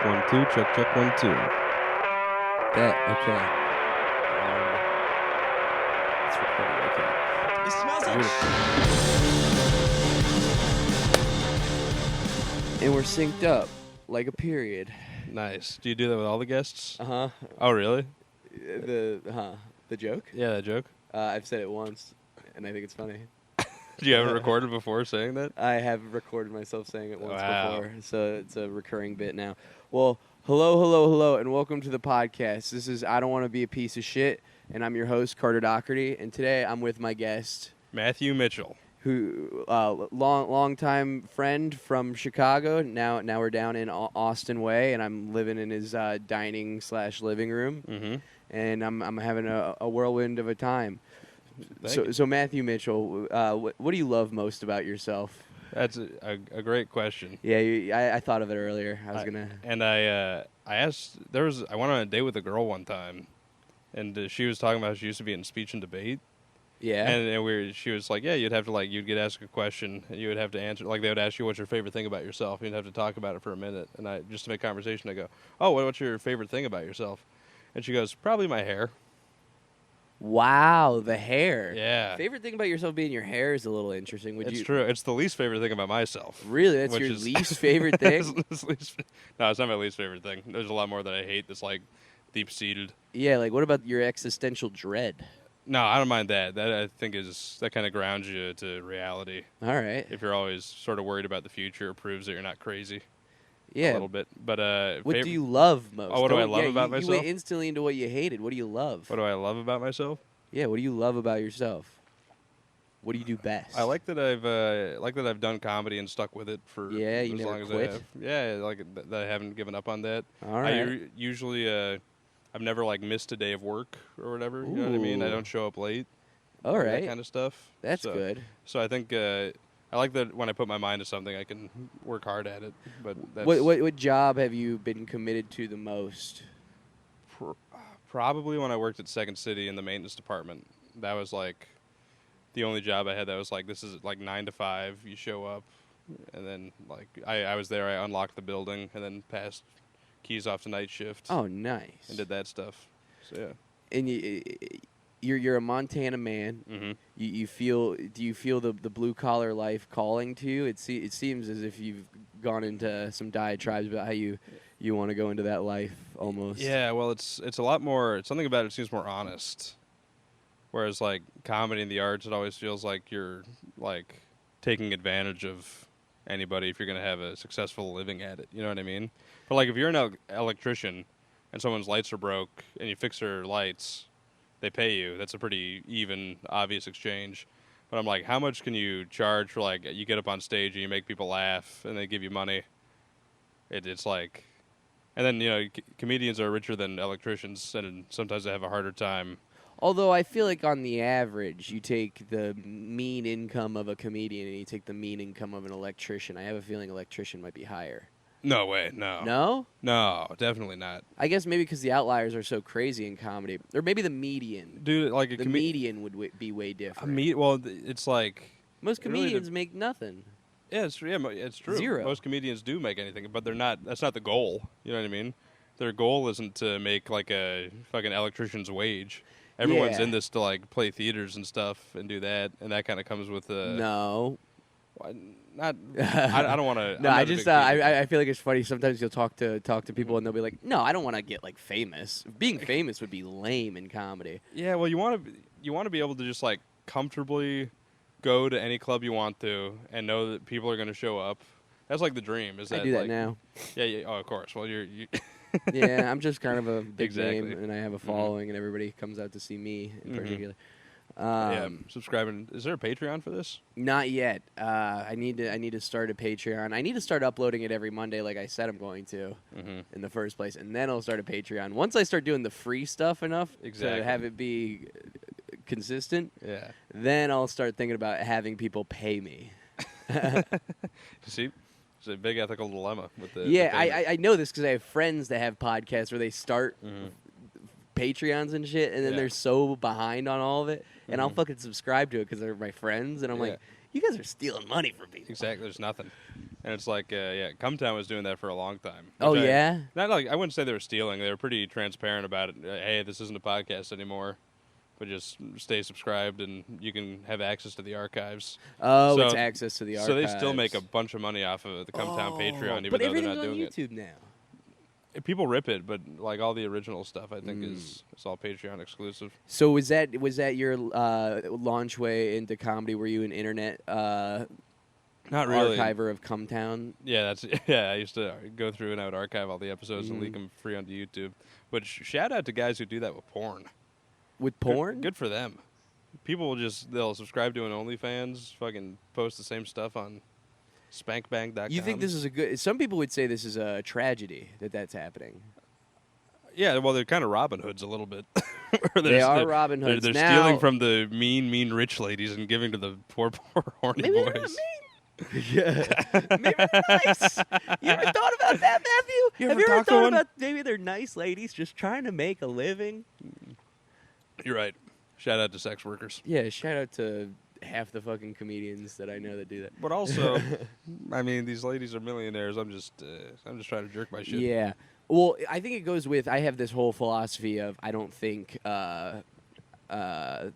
Check 1 2. Check 1 2. That okay. It's recording. Okay. It smells like And we're synced up like a period. Nice. Do you do that with all the guests? Uh huh. Oh, really? The joke. Yeah, that joke. I've said it once, and I think it's funny. Do you have it recorded before saying that? I have recorded myself saying it once Wow. before, so it's a recurring bit now. Well, hello, and welcome to the podcast. This is I Don't Want to Be a Piece of Shit, and I'm your host, Carter Doherty, and today I'm with my guest, Mathew Mitchell. who long time friend from Chicago. Now we're down in Austin Way, and I'm living in his dining/living room, Mm-hmm. and I'm having a whirlwind of a time. Thank you. So Mathew Mitchell, what do you love most about yourself? That's a great question. Yeah, I thought of it earlier. I was gonna. And I asked. I went on a date with a girl one time, and she was talking about how she used to be in speech and debate. Yeah. And she was like, yeah, you'd get asked a question, and you would have to answer. Like, they would ask you what's your favorite thing about yourself, and you'd have to talk about it for a minute. And just to make conversation, I go, oh, what's your favorite thing about yourself? And she goes, probably my hair. Wow, the hair. Yeah. Favorite thing about yourself being your hair is a little interesting. It's true. It's the least favorite thing about myself. Really? That's which your is- least favorite thing? No, it's not my least favorite thing. There's a lot more that I hate that's, like, deep-seated. Yeah, like what about your existential dread? No, I don't mind that. That, I think, that kind of grounds you to reality. All right. If you're always sort of worried about the future, it proves that you're not crazy. A Yeah. little bit. But What do you love most? Oh, what do I Don't- love yeah, about you myself? went instantly into what you hated. What do you love? What do I love about myself? Yeah, what do you love about yourself? What do you do best? I like that I've done comedy and stuck with it for Yeah, you as never long as quit? I have. Yeah, that I haven't given up on that. All right. I usually I've never like missed a day of work or whatever. You know what I mean? I Ooh. don't show up late. All right. That kind of stuff. That's So- good. So I think I like that when I put my mind to something, I can work hard at it. But that's What job have you been committed to the most? probably when I worked at Second City in the maintenance department. That was like the only job I had that was like, this is like 9 to 5. You show up, and then like I was there. I unlocked the building and then passed keys off to night shift. Oh, nice. And did that stuff. So yeah. And you're a Montana man. Mm-hmm. Do you feel the blue collar life calling to you? It seems as if you've gone into some diatribes about how you want to go into that life almost. Yeah. Well, it's a lot more. Something about it seems more honest. Whereas like comedy and the arts, it always feels like you're like taking advantage of anybody if you're going to have a successful living at it. You know what I mean? But like if you're an electrician and someone's lights are broke and you fix their lights, they pay you. That's a pretty even, obvious exchange. But I'm like, how much can you charge for like you get up on stage and you make people laugh and they give you money? It's like, and then comedians are richer than electricians and sometimes they have a harder time. Although I feel like on the average, you take the mean income of a comedian and you take the mean income of an electrician. I have a feeling electrician might be higher. No way, no. No? No, definitely not. I guess maybe because the outliers are so crazy in comedy. Or maybe the median. Dude, like a The median would be way different. it's like Most it really comedians make nothing. yeah, it's true. Zero. Most comedians do make anything, but they're not. That's not the goal. You know what I mean? Their goal isn't to make like a fucking electrician's wage. Everyone's Yeah. in this to like play theaters and stuff and do that, and that kind of comes with No. not. I don't want to. No, I just I feel like it's funny. Sometimes you'll talk to people and they'll be like, "No, I don't want to get like famous. Being famous would be lame in comedy." Yeah, well, you want to be able to just like comfortably go to any club you want to and know that people are going to show up. That's like the dream. Is that I do that like, now. Yeah. Oh, of course. Well, you Yeah, I'm just kind of a big Exactly. name, and I have a following, and everybody comes out to see me in Mhm. particular. yeah. Subscribing. Is there a Patreon for this? Not yet. I need to start a Patreon. I need to start uploading it every Monday, like I said I'm going to Mm-hmm. in the first place, and then I'll start a Patreon. Once I start doing the free stuff enough Exactly. to have it be consistent, Yeah. then I'll start thinking about having people pay me. See, it's a big ethical dilemma with the. Yeah, the payment. I know this because I have friends that have podcasts where they start Mhm. Patreons and shit, and then Yeah. they're so behind on all of it, and I'll Mhm. fucking subscribe to it because they're my friends, and I'm Yeah. like, You guys are stealing money from people. Exactly. There's nothing. And it's like, Cumtown was doing that for a long time. Oh, which yeah? Not like I wouldn't say they were stealing. They were pretty transparent about it. Hey, this isn't a podcast anymore, but just stay subscribed and you can have access to the archives. Oh, So- it's access to the archives. So they still make a bunch of money off of the Cumtown Patreon, even but though they're everything's not on doing it. YouTube now. People rip it, but like all the original stuff, I think is all Patreon exclusive. So was that your launch way into comedy? Were you an internet Not really. archiver of Cumtown? Yeah, I used to go through and I would archive all the episodes and leak them free onto YouTube. But shout out to guys who do that with porn. With porn? Good for them. People will they'll subscribe to an OnlyFans, fucking post the same stuff on spankbang.com. You think this is a good? Some people would say this is a tragedy that's happening. Yeah, well, they're kind of Robin Hoods a little bit. They are Robin Hoods. They're Now- stealing from the mean rich ladies and giving to the poor horny Maybe boys. they're not mean. Yeah, maybe they're nice. You ever thought about that, Matthew? Have you ever talked to thought one? about maybe they're nice ladies just trying to make a living? You're right. Shout out to sex workers. Yeah, shout out to half the fucking comedians that I know that do that. But also, I mean, these ladies are millionaires. I'm just trying to jerk my shit. Yeah. Well, I think it goes with I have this whole philosophy of I don't think what am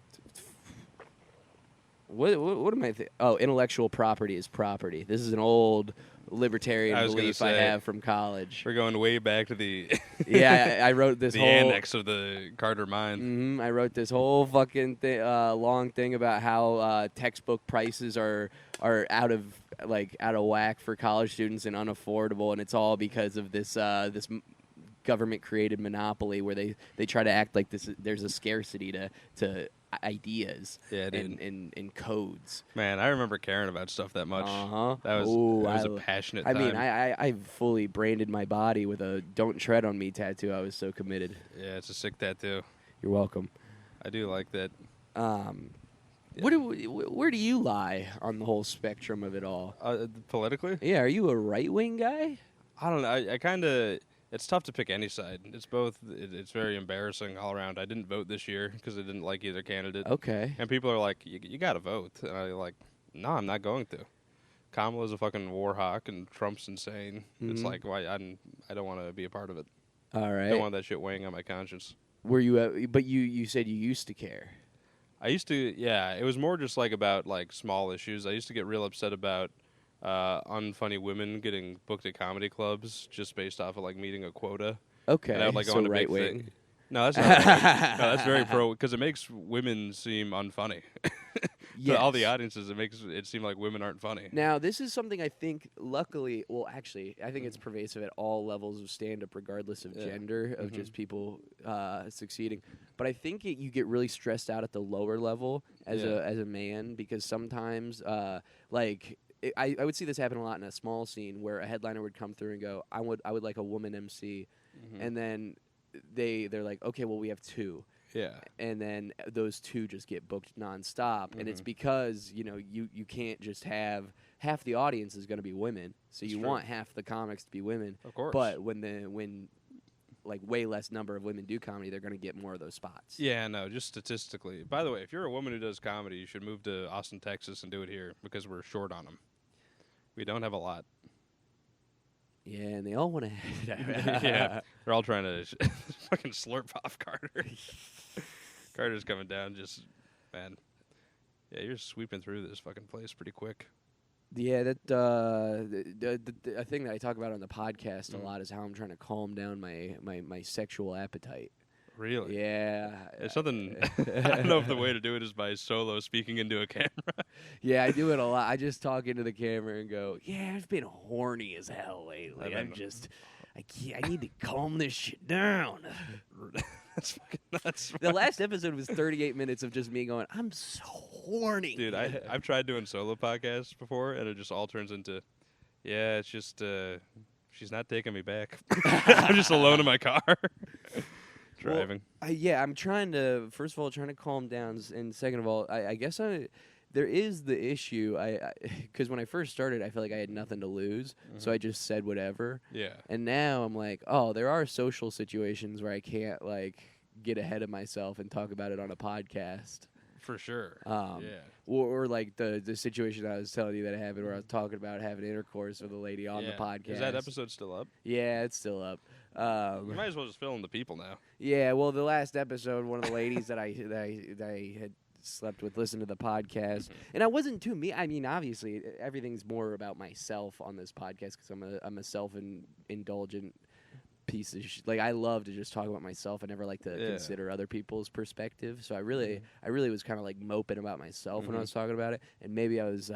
I intellectual property is property. This is an old libertarian I was gonna belief I say, have from college. We're going way back to the Yeah, I wrote this the whole annex of the Carter Mine. I wrote this whole fucking long thing about how textbook prices are out of whack for college students and unaffordable, and it's all because of this government created monopoly where they try to act like there's a scarcity to ideas Yeah, dude. and codes. Man, I remember caring about stuff that much. That was a passionate I time. mean, I fully branded my body with a "Don't Tread on Me" tattoo. I was so committed. Yeah, it's a sick tattoo. You're welcome. I do like that. Where do you lie on the whole spectrum of it all? Politically? Yeah, are you a right-wing guy? I don't know. I kind of... It's tough to pick any side. It's both. It's very embarrassing all around. I didn't vote this year because I didn't like either candidate. Okay. And people are like, you got to vote. And I'm like, no, I'm not going to. Kamala's a fucking war hawk and Trump's insane. It's like, why? I don't want to be a part of it. All right. I don't want that shit weighing on my conscience. Were you? But you said you used to care. I used to, yeah. It was more just like about like small issues. I used to get real upset about unfunny women getting booked at comedy clubs just based off of like meeting a quota. Okay. And I would like go so on a right big wing. thing. No, that's not right. No, that's very pro because it makes women seem unfunny. To all the Yes. audiences, it makes it seem like women aren't funny. Now, this is something I think, luckily, actually, I think it's pervasive at all levels of stand-up, regardless of gender, of just people succeeding. But I think you get really stressed out at the lower level as a man because sometimes, I would see this happen a lot in a small scene where a headliner would come through and go, I would like a woman MC, and then they're like, okay, well, we have two. Yeah. And then those two just get booked nonstop, and it's because you can't just have half the audience is going to be women, so you want half the comics to be women. Of course. But when like way less number of women do comedy, they're going to get more of those spots. Yeah, no, just statistically. By the way, if you're a woman who does comedy, you should move to Austin, Texas, and do it here because we're short on them. We don't have a lot. Yeah, and they all want to. Yeah, they're all trying to fucking slurp off Carter. Carter's coming down, just man. Yeah, you're sweeping through this fucking place pretty quick. Yeah, that the thing that I talk about on the podcast a lot is how I'm trying to calm down my sexual appetite. Really? Yeah. It's something. I don't know if the way to do it is by solo speaking into a camera. Yeah, I do it a lot. I just talk into the camera and go, "Yeah, I've been horny as hell lately. I need to calm this shit down." That's fucking nuts. The last episode was 38 minutes of just me going, "I'm so horny." Dude, I've tried doing solo podcasts before, and it just all turns into, yeah, it's just she's not taking me back. I'm just alone in my car. Driving. Well, I'm trying to, first of all, trying to calm down, and second of all, I guess there is the issue, because when I first started, I felt like I had nothing to lose, so I just said whatever. Yeah. And now I'm like, oh, there are social situations where I can't, like, get ahead of myself and talk about it on a podcast. For sure. Yeah. Or like the situation I was telling you that happened where I was talking about having intercourse with a lady on the podcast. Is that episode still up? Yeah, it's still up. You might as well just fill in the people now. Yeah, well, the last episode, one of the ladies that I had slept with listened to the podcast, and I wasn't too me. I mean, obviously, everything's more about myself on this podcast because I'm a self-indulgent piece of like I love to just talk about myself. I never like to consider other people's perspective. So I really was kind of like moping about myself when I was talking about it, and maybe I was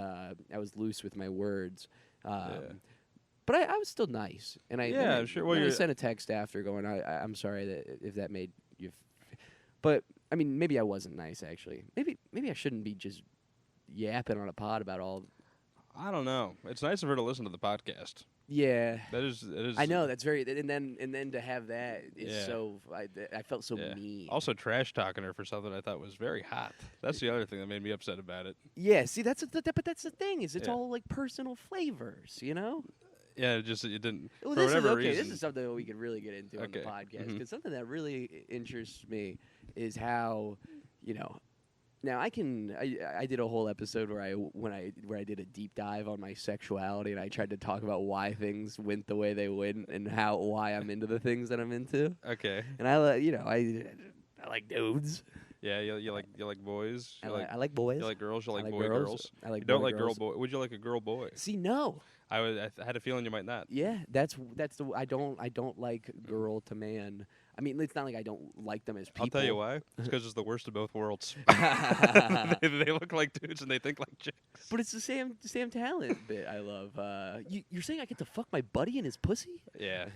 loose with my words. But I was still nice, and I sure. Well, I sent a text after going, I'm sorry that if that made you. But I mean, maybe I wasn't nice actually. Maybe I shouldn't be just yapping on a pod about all. I don't know. It's nice of her to listen to the podcast. Yeah, it is. I know that's very, and then to have that is so. I felt so mean. Also, trash talking her for something I thought was very hot. That's the other thing that made me upset about it. Yeah, see, but that's the thing is it's all like personal flavors, you know. Yeah, it didn't. Well, for whatever reason. This is something that we could really get into on the podcast because something that really interests me is how, you know. Now I did a whole episode where I did a deep dive on my sexuality and I tried to talk about why things went the way they went and why I'm into the things that I'm into. Okay. And I like dudes. Yeah, you like boys. I like boys. You like girls. You like boy girls. I like. You don't boy like girls. girl boy. Would you like a girl boy? See, no. I had a feeling you might not. Yeah, that's the I don't like girl to man. I mean, it's not like I don't like them as people. I'll tell you why. It's because it's the worst of both worlds. They look like dudes and they think like chicks. But it's the same talent bit I love. You're saying I get to fuck my buddy in his pussy? Yeah.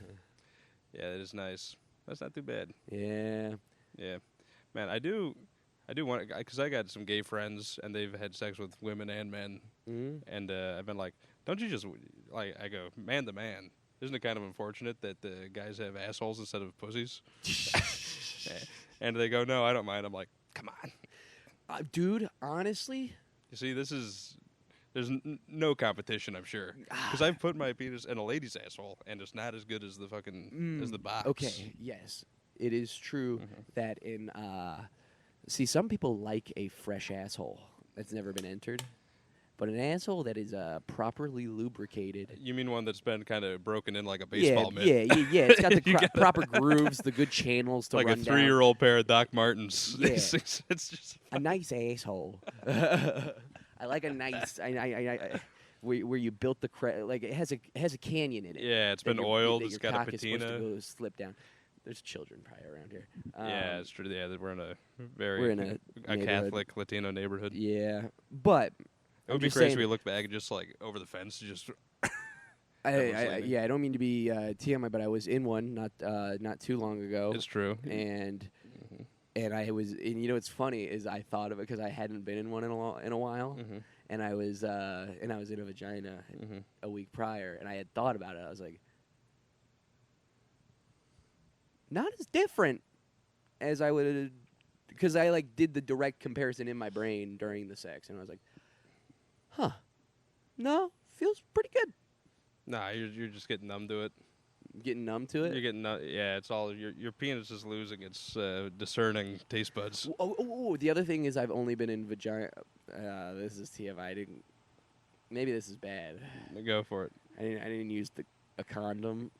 Yeah, that is nice. That's not too bad. Yeah. Yeah. Man, I do want, because I got some gay friends and they've had sex with women and men. Mm-hmm. And I've been like, don't you just, like, I go, man to man. Isn't it kind of unfortunate that the guys have assholes instead of pussies? And they go, no, I don't mind. I'm like, come on. Dude, honestly. You see, there's no competition, I'm sure. Because I've put my penis in a lady's asshole, and it's not as good as the fucking, as the box. Okay, yes. It is true that see, some people like a fresh asshole that's never been entered. But an asshole that is properly lubricated. You mean one that's been kind of broken in like a baseball mitt? Yeah. It's got the proper grooves, the good channels to like run a 3-year-old pair of Doc Martens. Yeah. It's just a nice asshole. I like a nice. Where you built the like it has a canyon in it. Yeah, it's been oiled. It's got a patina. Is supposed to go slip down. There's children probably around here. Yeah, it's true. Yeah, we're in a Catholic Latino neighborhood. Yeah, but. It would be crazy if we look back and just like over the fence, just. I don't mean to be TMI, but I was in one not too long ago. It's true. And I was, and you know what's funny is I thought of it because I hadn't been in one in a while, and I was in a vagina a week prior, and I had thought about it. I was like, not as different as I would, because I like did the direct comparison in my brain during the sex, and I was like. Huh. No, feels pretty good. Nah, you're just getting numb to it. Getting numb to it? You're getting numb. Yeah, it's all your penis is losing its discerning taste buds. Oh, the other thing is I've only been in vagina. This is TMI. Maybe this is bad. Go for it. I didn't use a condom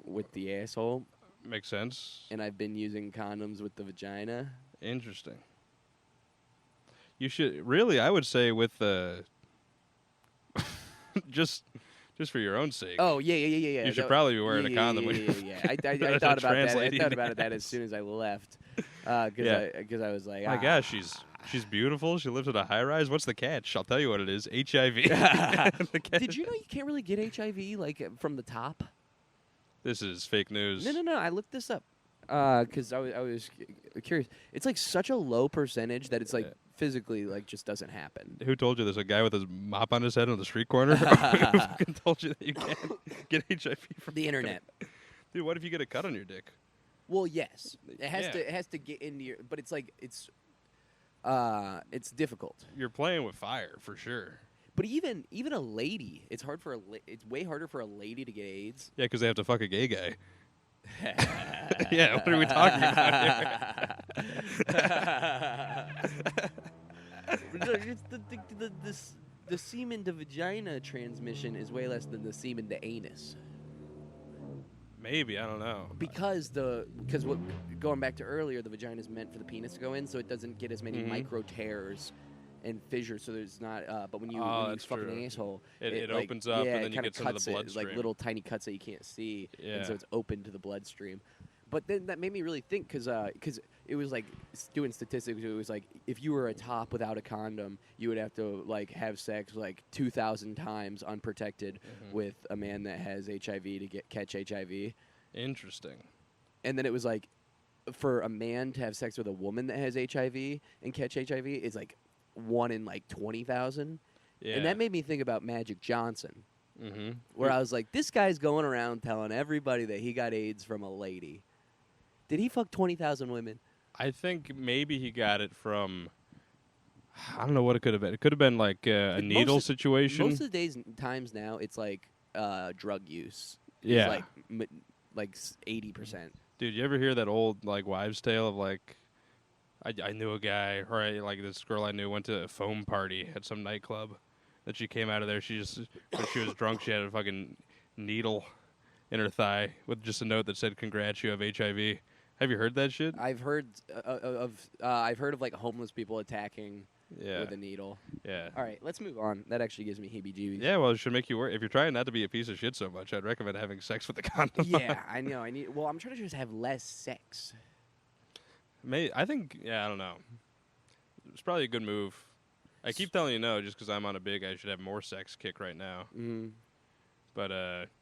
with the asshole. Makes sense. And I've been using condoms with the vagina. Interesting. You should really, I would say, with just for your own sake. Oh yeah. You should probably be wearing a condom. Yeah. I thought about that. I thought about that as soon as I left, because I was like, my gosh, she's beautiful. She lives in a high rise. What's the catch? I'll tell you what it is. HIV. Did you know you can't really get HIV like from the top? This is fake news. No. I looked this up because I was curious. It's like such a low percentage that it's like. Physically, like, just doesn't happen. Who told you there's a guy with his mop on his head on the street corner? Who fucking told you that you can't get HIV from the internet? Dude, what if you get a cut on your dick? Well, yes, it has to get into your. But it's like it's difficult. You're playing with fire for sure. But even a lady, it's way harder for a lady to get AIDS. Yeah, because they have to fuck a gay guy. Yeah, what are we talking about here? It's the semen to vagina transmission is way less than the semen to anus. Maybe, I don't know. Because what going back to earlier, the vagina is meant for the penis to go in, so it doesn't get as many micro tears and fissures. So there's not. But when you fuck an asshole, it like, opens up and then you kinda get into the cuts it, bloodstream. like little tiny cuts that you can't see, Yeah. and so it's open to the bloodstream. But then that made me really think because it was like doing statistics. It was like if you were a top without a condom, you would have to like have sex like 2,000 times unprotected with a man that has HIV to catch HIV. Interesting. And then it was like for a man to have sex with a woman that has HIV and catch HIV is like 1 in like 20,000. Yeah. And that made me think about Magic Johnson, Mm-hmm. where I was like, this guy's going around telling everybody that he got AIDS from a lady. Did he fuck 20,000 women? I think maybe he got it from. I don't know what it could have been. It could have been like a needle situation. Most of the times now, it's like drug use. Yeah. It's like 80%. Dude, you ever hear that old like wives' tale of like, I knew a guy, or like this girl I knew went to a foam party at some nightclub. That she came out of there, when she was drunk, she had a fucking needle in her thigh with just a note that said, "Congrats, you have HIV." Have you heard that shit? I've heard of like homeless people attacking with a needle. Yeah. All right, let's move on. That actually gives me heebie-jeebies. Yeah, well, it should make you work. If you're trying not to be a piece of shit so much, I'd recommend having sex with a condom. Yeah, I know. I'm trying to just have less sex. I think, I don't know. It's probably a good move. I keep telling you no just because I'm on a big I should have more sex kick right now. Mm. But,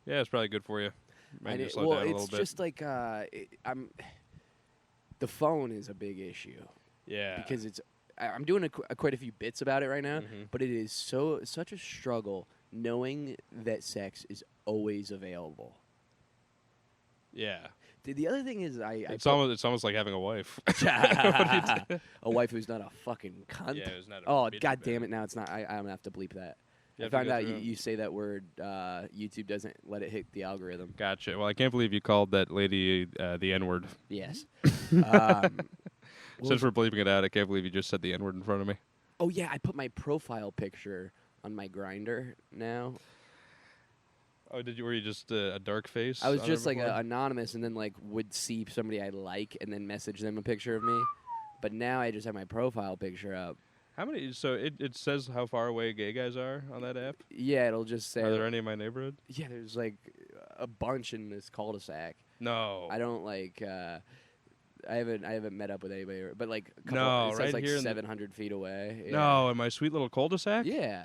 yeah, it's probably good for you. Might need to slow down a little bit. It's just like the phone is a big issue. Yeah. Because I'm doing quite a few bits about it right now, but it is such a struggle knowing that sex is always available. Yeah. The other thing is It's almost like having a wife. a wife who's not a fucking cunt. Yeah, who's not a oh, bitch god about damn it. it! Now it's not. I'm gonna have to bleep that. You I have to found go out through 'em. you say that word. YouTube doesn't let it hit the algorithm. Gotcha. Well, I can't believe you called that lady the N-word. Yes. Since we're bleeping it out, I can't believe you just said the N-word in front of me. Oh yeah, I put my profile picture on my Grindr now. Oh, were you just a dark face? I was on just there like before? anonymous, and then like would see somebody I like, and then message them a picture of me. But now I just have my profile picture up. How many? So it says how far away gay guys are on that app. Yeah, it'll just say. Are there any in my neighborhood? Yeah, there's like a bunch in this cul-de-sac. No. I don't like. I haven't met up with anybody, but like a couple, No, it says right like here 700 feet away. Yeah. No, in my sweet little cul-de-sac. Yeah,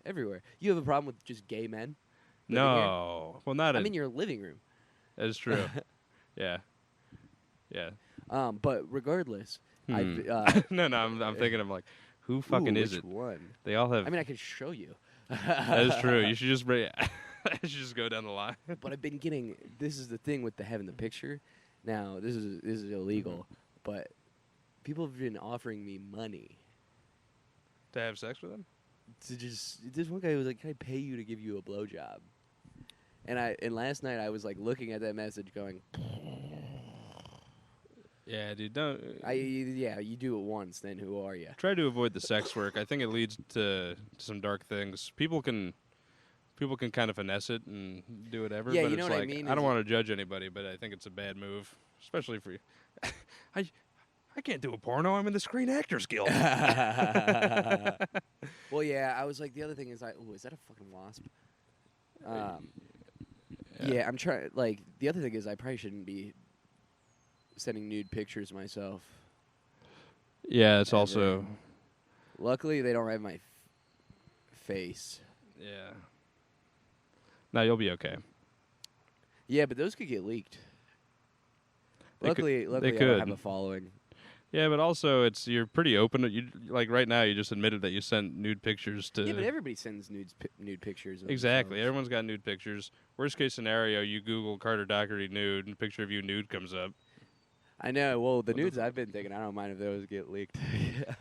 everywhere. You have a problem with just gay men? No. Well, not. I'm in your living room. That's true. Yeah. Yeah. But regardless, No, I'm thinking of like, who fucking is which it? one? They all have. I mean, I could show you. That is true. You should just bring. You should just go down the line. But I've been getting. This is the thing with having the picture. Now this is illegal, but people have been offering me money To have sex with them? to just. This one guy was like, "Can I pay you to give you a blowjob?" And last night I was like looking at that message, going, Yeah, dude. Don't. you do it once, then who are you? Try to avoid the sex work. I think it leads to some dark things. People can kind of finesse it and do whatever. Yeah, but you know it's what I like, mean? I don't want to judge anybody, but I think it's a bad move, especially for you. I can't do a porno. I'm in the Screen Actors Guild. Well, yeah, I was like, the other thing is, is that a fucking wasp? Yeah, I'm trying. Like, the other thing is, I probably shouldn't be sending nude pictures myself. Yeah, it's And also. then- Luckily, they don't have my face. Yeah. No, you'll be okay. Yeah, but those could get leaked. They Luckily, they I don't could. have a following. Yeah, but also you're pretty open. You like right now. You just admitted that you sent nude pictures to. Yeah, but everybody sends nude pictures. Of Exactly. themselves. Everyone's got nude pictures. Worst case scenario, you Google Carter Doherty nude, and a picture of you nude comes up. I know. Well, the nudes I've been taking, I don't mind if those get leaked.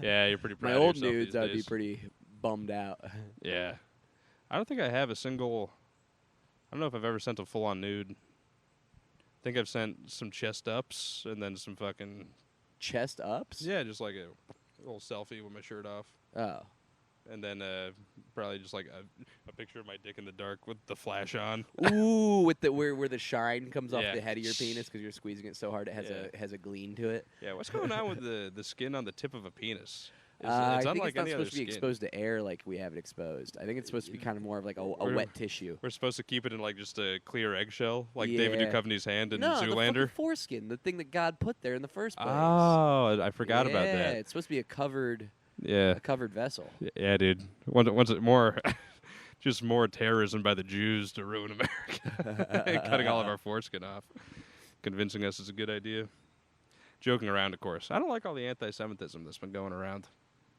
Yeah, you're pretty proud My of old yourself nudes, these I'd be days. pretty bummed out. Yeah. I don't think I have a single. I don't know if I've ever sent a full-on nude. I think I've sent some chest ups and then some fucking. Chest ups? Yeah, just like a little selfie with my shirt off. Oh. And then probably just like a picture of my dick in the dark with the flash on. Ooh, with the where the shine comes off Yeah. the head of your penis because you're squeezing it so hard it has a gleam to it. Yeah, what's going on with the skin on the tip of a penis? I It's think unlike it's not any other supposed to be skin. exposed to air like we have it exposed. I think it's supposed to be kind of more of like a wet tissue. We're supposed to keep it in like just a clear eggshell, like David Duchovny's hand in no, the Zoolander. fucking foreskin, the thing that God put there in the first place. Oh, I forgot about Yeah, that. it's supposed to be a covered vessel. Yeah, dude. Once it more, just more terrorism by the Jews to ruin America, cutting all of our foreskin off, convincing us it's a good idea. Joking around, of course. I don't like all the anti-Semitism that's been going around.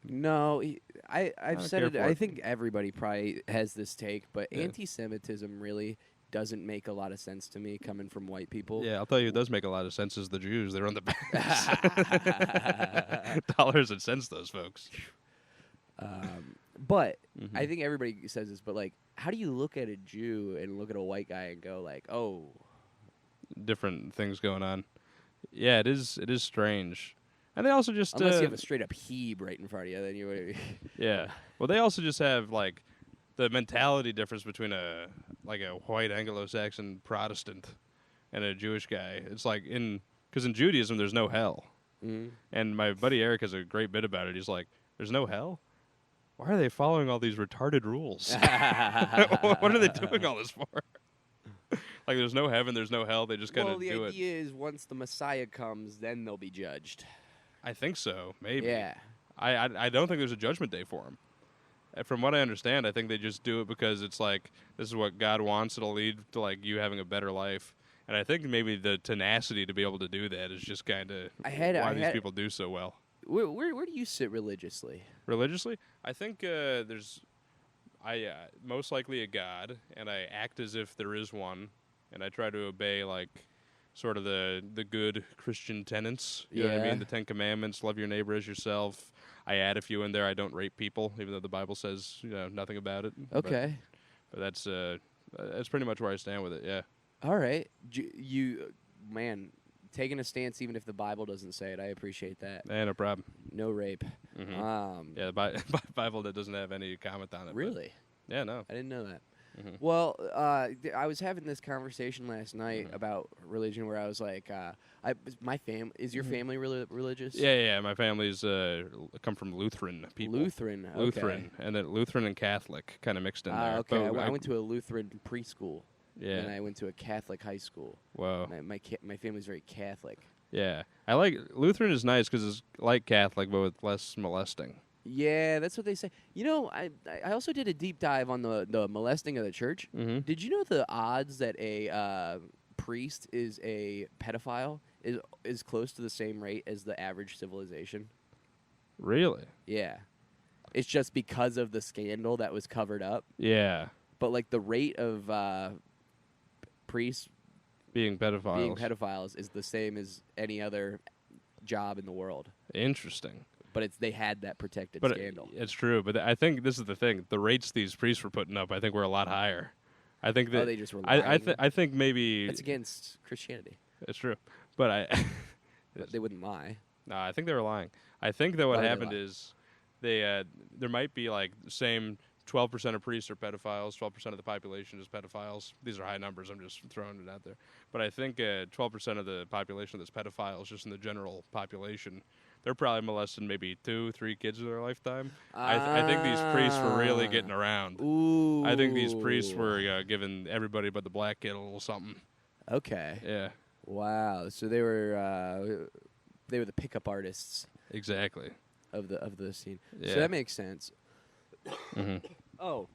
No, I've said it. care for I it. think everybody probably has this take, but anti-Semitism really doesn't make a lot of sense to me coming from white people. Yeah, I'll tell you, it does make a lot of sense as the Jews. They run the banks. Dollars and cents, those folks. But Mm-hmm. I think everybody says this, but like, how do you look at a Jew and look at a white guy and go like, oh, Different things going on. Yeah, it is strange. And they also just unless you have a straight up Heb right in front of you, then you. yeah. Well, they also just have like the mentality difference between a white Anglo-Saxon Protestant and a Jewish guy. It's like because in Judaism there's no hell. Mhm. And my buddy Eric has a great bit about it. He's like, "There's no hell? Why are they following all these retarded rules? What are they doing all this for?" Like, there's no heaven, there's no hell. They just kind Well, of the do it. idea is once the Messiah comes, then they'll be judged. I think so, maybe. Yeah. I don't think there's a judgment day for them. From what I understand, I think they just do it because it's like, this is what God wants. It'll lead to, like, you having a better life. And I think maybe the tenacity to be able to do that is just kind of why these people do so well. Where do you sit religiously? Religiously? I think I most likely a God, and I act as if there is one, and I try to obey, like, sort of the good Christian tenets. You know what I Yeah. mean? The Ten Commandments, love your neighbor as yourself. I add a few in there. I don't rape people, even though the Bible says nothing about it. Okay. But that's pretty much where I stand with it. Yeah. All right. Man, taking a stance even if the Bible doesn't say it. I appreciate that. No problem. No rape. Mhm. Yeah, the Bible that doesn't have any comment on it. but- Really? Yeah, no. I didn't know that. Mhm. Well, I was having this conversation last night about religion, where I was like, is your family religious? Yeah. My family's come from Lutheran people. Lutheran. Okay. Lutheran, and then Lutheran and Catholic kind of mixed in there. Okay. But I went to a Lutheran preschool. Yeah. And I went to a Catholic high school. Whoa. My family's very Catholic. Yeah, I like Lutheran is nice because it's like Catholic but with less molesting. Yeah, that's what they say. You know, I also did a deep dive on the molesting of the church. Mm-hmm. Did you know the odds that a priest is a pedophile is close to the same rate as the average civilization? Really? Yeah. It's just because of the scandal that was covered up. Yeah. But like the rate of priests Being pedophiles. is the same as any other job in the world. Interesting. But they had that protected But scandal. it's true. But I think this is the thing. The rates these priests were putting up, I think, were a lot higher. I think that they just were I lying? think maybe That's against Christianity. it's true. But They wouldn't lie. no, I think they were lying. I think that what Why would they happened lie? is there might be like the same 12% of priests are pedophiles, 12% of the population is pedophiles. These are high numbers. I'm just throwing it out there. But I think 12% of the population that's pedophiles, just in the general population, they're probably molesting maybe 2-3 kids in their lifetime. I think these priests were really getting around. Ooh. I think these priests were giving everybody but the black kid a little something. Okay. Yeah, Wow. So they were the pickup artists exactly. of the scene. Yeah. So that makes sense. hmm Oh.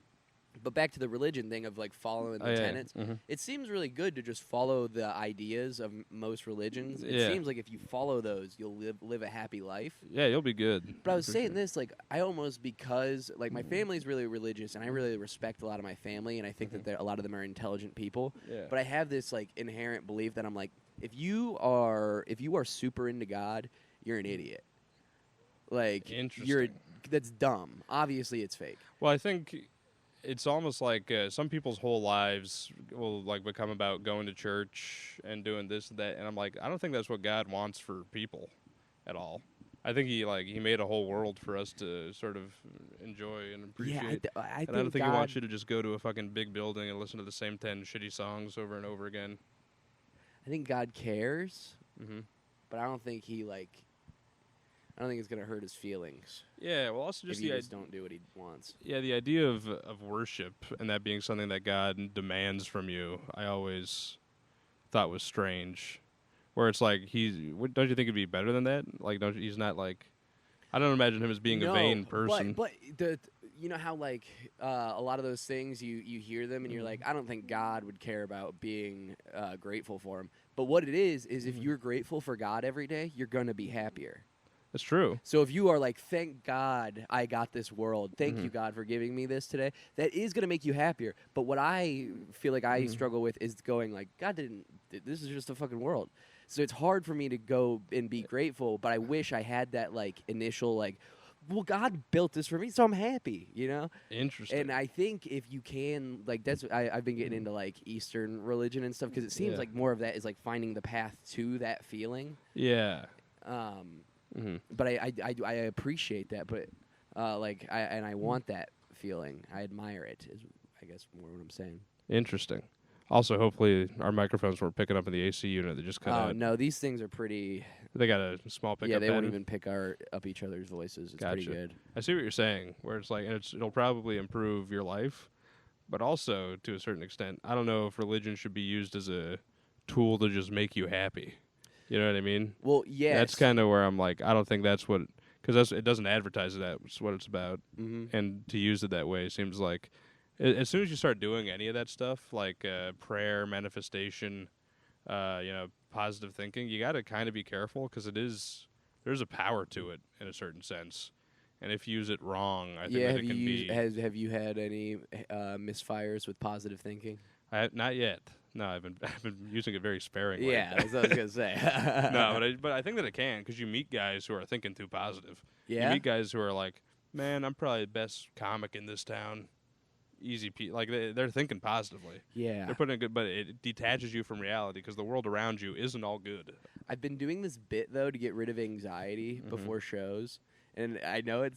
But back to the religion thing of like following the tenets. Mhm. It seems really good to just follow the ideas of most religions. It Yeah. seems like if you follow those, you'll live a happy life. Yeah, you'll be good. But I was For saying sure. this, like, I almost, because, like, my family's really religious, and I really respect a lot of my family, and I think that a lot of them are intelligent people. Yeah. But I have this, like, inherent belief that I'm like, if you are super into God, you're an idiot. Like, Interesting. that's dumb. Obviously, it's fake. Well, I think it's almost like some people's whole lives will like become about going to church and doing this and that, and I'm like, I don't think that's what God wants for people at all. I think he made a whole world for us to sort of enjoy and appreciate. Yeah, I and think I don't think God, he wants you to just go to a fucking big building and listen to the same 10 shitty songs over and over again. I think God cares, Mm-hmm. but I don't think I don't think it's gonna hurt his feelings Yeah, well, also if just you just don't do what he wants. the idea of worship and that being something that God demands from you, I always thought was strange. Where it's like don't you think it'd be better than that? Like, he's not like, I don't imagine him as being a vain person. But you know how like a lot of those things you hear them and you're like, I don't think God would care about being grateful for him. But what it is if you're grateful for God every day, you're gonna be happier. That's true. So if you are like, thank God I got this world, thank you God for giving me this today, that is going to make you happier. But what I feel like I struggle with is going like, God didn't, this is just a fucking world. So it's hard for me to go and be grateful, but I wish I had that like initial like, well, God built this for me, so I'm happy, you know? Interesting. And I think if you can, like, I've been getting into like Eastern religion and stuff because it seems like more of that is like finding the path to that feeling. Yeah. But I appreciate that, but I want that feeling. I admire it. Is I guess more what I'm saying. Interesting. Also, hopefully our microphones weren't picking up in the AC unit. They just cut out. Oh no, these things are pretty. They got a small pickup. Yeah, they won't band. even pick up each other's voices. It's Gotcha. pretty good. I see what you're saying. Where it's like, and it'll probably improve your life, but also to a certain extent, I don't know if religion should be used as a tool to just make you happy. You know what I mean? Well, yes. That's kind of where I'm like, I don't think that's what, because it doesn't advertise that's what it's about, and to use it that way seems like, as soon as you start doing any of that stuff, like prayer, manifestation, positive thinking, you got to kind of be careful because there's a power to it in a certain sense, and if you use it wrong, I think that it can be. Have you had any misfires with positive thinking? Not yet. No, I've been using it very sparingly. Yeah, that's what I was gonna say. No, but I think that it can because you meet guys who are thinking too positive. Yeah. You meet guys who are like, man, I'm probably the best comic in this town. Easy, like they're thinking positively. Yeah. They're putting a good, but it detaches you from reality because the world around you isn't all good. I've been doing this bit though to get rid of anxiety before shows, and I know it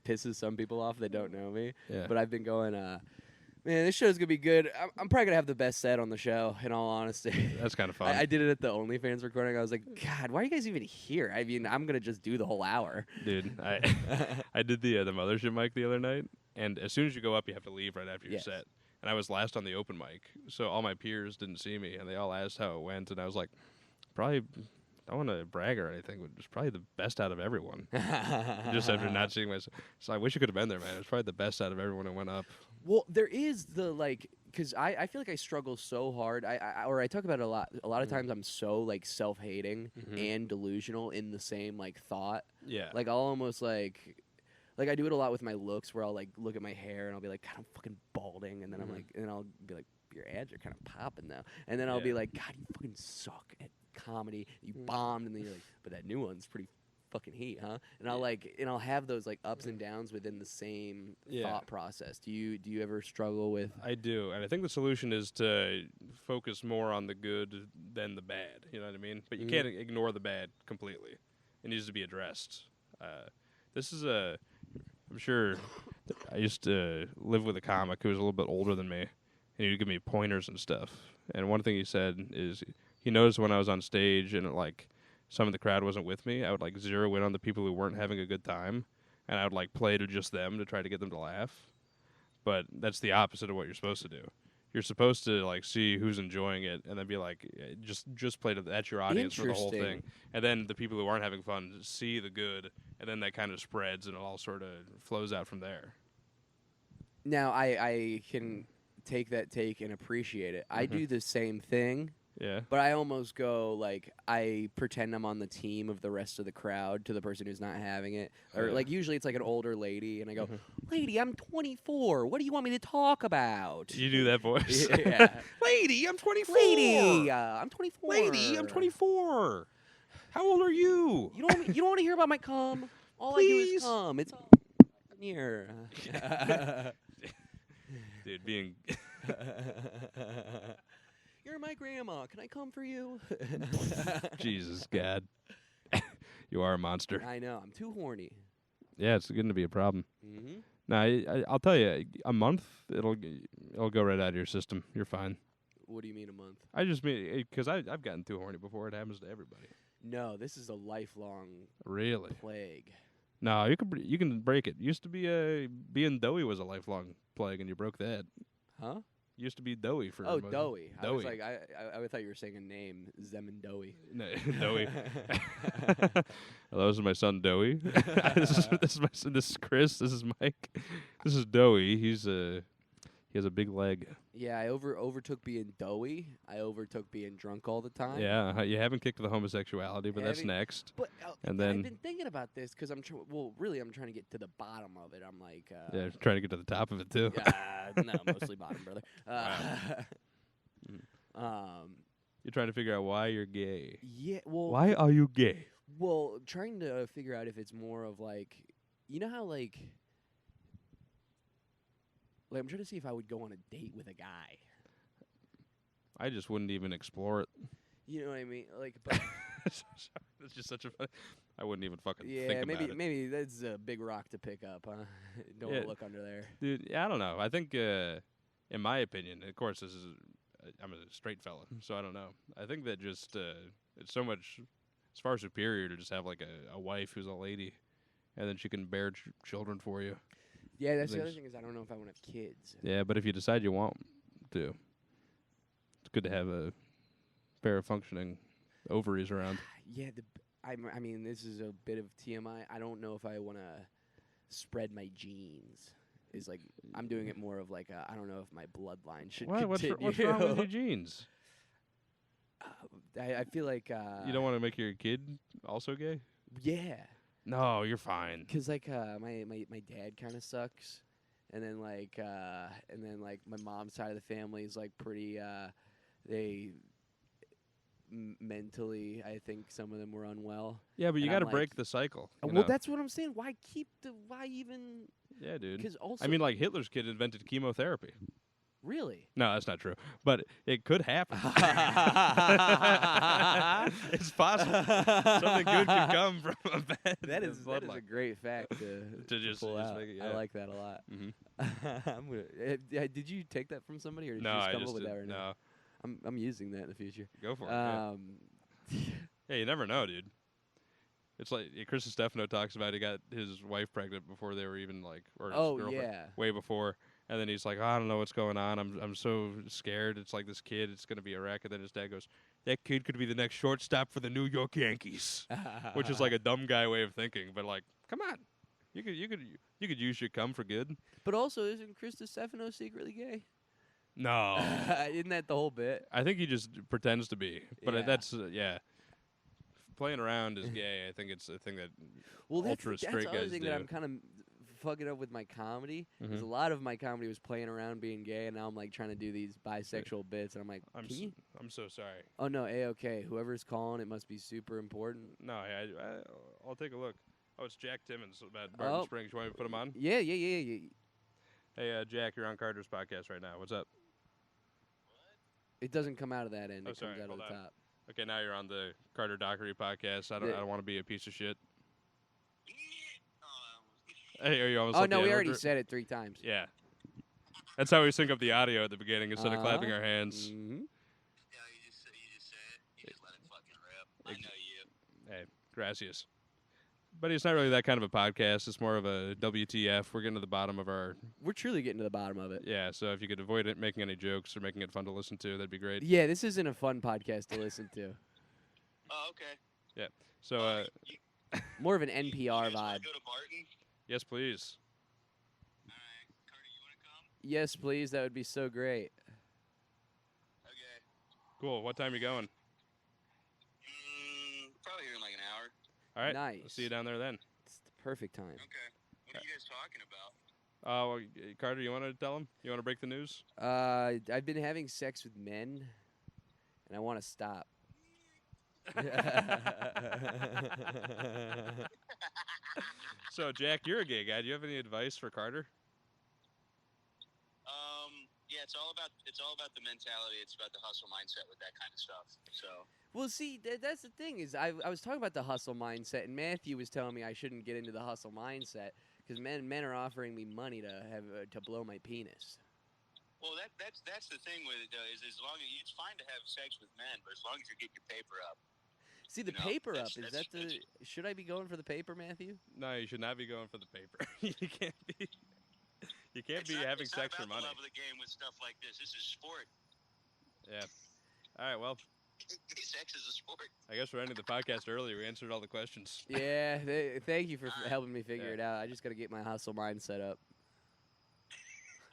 pisses some people off that don't know me. Yeah. But I've been going, man, this show's gonna be good. I'm probably gonna have the best set on the show. In all honesty, That's kind of fun. I did it at the OnlyFans recording. I was like, God, why are you guys even here? I mean, I'm gonna just do the whole hour. Dude, I did the mothership mic the other night, and as soon as you go up, you have to leave right after your set. And I was last on the open mic, so all my peers didn't see me, and they all asked how it went, and I was like, probably. I don't want to brag or anything, but it was probably the best out of everyone. Just after not seeing myself. So I wish you could have been there, man. It was probably the best out of everyone who went up. Well, there is the, like, because I feel like I struggle so hard. I talk about it a lot. A lot of times I'm so, like, self-hating and delusional in the same, like, thought. Yeah. Like, I'll almost, like, I do it a lot with my looks where I'll, like, look at my hair and I'll be like, God, I'm fucking balding. And then I'm like, and then I'll be like, your ads are kind of popping now. And then I'll be like, God, you fucking suck at comedy. You bombed. And then you're like, but that new one's pretty fucking heat, huh? And I'll have those like ups and downs within the same thought process. Do you ever struggle with? I do, and I think the solution is to focus more on the good than the bad. You know what I mean? But you can't ignore the bad completely. It needs to be addressed. This is I'm sure I used to live with a comic who was a little bit older than me, and he would give me pointers and stuff. And one thing he said is he noticed when I was on stage and like some of the crowd wasn't with me, I would like zero in on the people who weren't having a good time, and I would like play to just them to try to get them to laugh. But that's the opposite of what you're supposed to do. You're supposed to like see who's enjoying it, and then be like, just play to that's your audience for the whole thing. And then the people who aren't having fun see the good, and then that kind of spreads, and it all sort of flows out from there. Now I can take that take and appreciate it. I do the same thing. Yeah. But I almost go, like, I pretend I'm on the team of the rest of the crowd to the person who's not having it. Or, like, usually it's, like, an older lady, and I go, Lady, I'm 24. What do you want me to talk about? You do that voice? Yeah. Lady, I'm 24. Lady, I'm 24. Lady, I'm 24. How old are you? You don't want to hear about my cum? All Please? I do is cum. It's all here. Dude, being... You're my grandma. Can I come for you? Jesus, God. You You are a monster. I know. I'm too horny. Yeah, it's going to be a problem. Mm-hmm. Now, I'll tell you, a month, it'll go right out of your system. You're fine. What do you mean a month? I just mean, because I've gotten too horny before. It happens to everybody. No, this is a lifelong Really? plague. No, you can break it. Used to be being doughy was a lifelong plague, and you broke that. Huh? Used to be doughy for. Oh, doughy. I was Doughy. like, I thought you were saying a name, Zemendoey. No, Doughy. Hello, this is my son Doughy. this is my son. This is Chris. This is Mike. This is Doughy. He has a big leg. Yeah, I overtook being doughy. I overtook being drunk all the time. Yeah, you haven't kicked the homosexuality, but that's next. But And I've then been thinking about this because I'm really I'm trying to get to the bottom of it. I'm like, yeah, trying to get to the top of it too. no, mostly bottom, brother. You're trying to figure out why you're gay. Yeah, well, Why are you gay? Well, trying to figure out if it's more of like, you know how like I'm trying to see if I would go on a date with a guy. I just wouldn't even explore it. You know what I mean? Like, but That's just such a fun. I wouldn't even fucking yeah, think about it. maybe that's a big rock to pick up, huh? Don't want to look under there. Dude, yeah, I don't know. I think, in my opinion, of course, this is I'm a straight fella, so I don't know. I think that just it's so much. It's far superior to just have like a wife who's a lady, and then she can bear children for you. Yeah, that's the other thing is I don't know if I want to have kids. Yeah, but if you decide you want to, it's good to have a pair of functioning ovaries around. Yeah, I mean, this is a bit of TMI. I don't know if I want to spread my genes. Is like I'm doing it more of like I don't know if my bloodline should continue. What's wrong with your genes? I feel like You don't want to make your kid also gay? Yeah. No, you're fine. Cause like my dad kind of sucks, and then like my mom's side of the family is like pretty they mentally I think some of them were unwell. Yeah, but you And got to I'm break like- the cycle. you Well, know? that's what I'm saying. Why even? Yeah, dude. Because also I mean, like Hitler's kid invented chemotherapy. really. No, that's not true. But it could happen. It's possible. Something good could come from a bad That is a bloodline. great fact to just pull out. make it, I yeah. like that a lot. Mhm. I'm gonna, did you take that from somebody, or did No, you just I come just up with did, that right now? no. I'm using that in the future. Go for it. Yeah. Um, Yeah, you never know, dude. It's like Chris Stefano talks about he got his wife pregnant before they were even like, or his oh girlfriend, yeah. way before. And then he's like, I don't know what's going on. I'm so scared. It's like this kid. It's gonna be a wreck. And then his dad goes, that kid could be the next shortstop for the New York Yankees, which is like a dumb guy way of thinking. But like, come on, you could use your cum for good. But also, isn't Chris Stefano secretly gay? No, Isn't that the whole bit? I think he just pretends to be. But Yeah. that's yeah. Playing around is gay. I think it's a thing that Well, that's ultra the straight other guys thing do. that I'm kind of fucking up with my comedy. Because Mhm. a lot of my comedy was playing around being gay, and now I'm like trying to do these bisexual bits, and I'm like, I'm can you? I'm so sorry. Oh no, okay. Whoever's calling, it must be super important. No, I'll take a look. Oh, it's Jack Timmons about Barton Oh. Springs. You want me to put him on? Yeah. Hey, Jack, you're on Carter's podcast right now. What's up? It doesn't come out of that end. Oh, It sorry, comes out of hold the on. top. Okay, now you're on the Carter Dockery podcast. I don't want to be a piece of shit. Hey, are you almost? Oh let the no, we N-word already rip? said it 3 times. Yeah. That's how we sync up the audio at the beginning instead of clapping Uh-huh. our hands. Mm-hmm. Yeah, you just say it. You just let it fucking rip. I know you. Hey, gracias. But it's not really that kind of a podcast. It's more of a WTF. We're getting to the bottom of our... We're truly getting to the bottom of it. Yeah, so if you could avoid it making any jokes or making it fun to listen to, that'd be great. Yeah, this isn't a fun podcast to listen to. Oh, okay. So, More of an You NPR guys wanna vibe. Go to Barton. yes, please. All right, Carter, you want to come? Yes, please. That would be so great. Okay. Cool. What time are you going? Probably here in like an hour. All right. Nice. I'll see you down there then. It's the perfect time. Okay. What are you guys talking about? Well, Carter, you want to tell him? You want to break the news? I've been having sex with men, and I want to stop. So, Jack, you're a gay guy. Do you have any advice for Carter? Yeah, it's all about the mentality. It's about the hustle mindset with that kind of stuff. So. Well, see, that's the thing is I was talking about the hustle mindset, and Matthew was telling me I shouldn't get into the hustle mindset because men are offering me money to blow my penis. Well, that's the thing with it though, is as long as it's fine to have sex with men, but as long as you get your paper up. See, the paper up, is that the... Should I be going for the paper, Matthew? No, you should not be going for the paper. You can't be. You can't be having sex for money. It's not about the love of the game with stuff like this. This is sport. Yeah. All right. Well, sex is a sport. I guess we're ending the podcast early. We answered all the questions. Yeah. Thank you for helping me figure it out. I just got to get my hustle mindset up.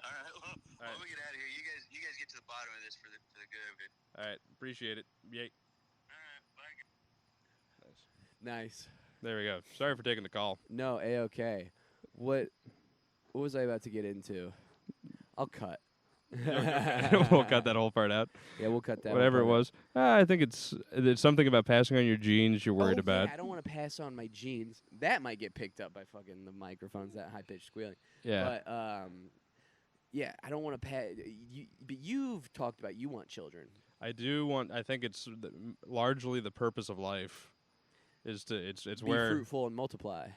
All right. Well, let me get out of here. You guys get to the bottom of this for the good of it. All right. Appreciate it. Yay. All right. Bye. Nice. There we go. Sorry for taking the call. No, A-okay. What was I about to get into? I'll cut. We'll cut that whole part out. Yeah, we'll cut that. Whatever it was. I think it's something about passing on your genes you're worried about. Yeah, I don't want to pass on my genes. That might get picked up by fucking the microphones, that high-pitched squealing. Yeah. But, yeah, I don't want to pass... But you've talked about you want children. I do want... I think it's largely the purpose of life is to... It's Be where... fruitful and multiply.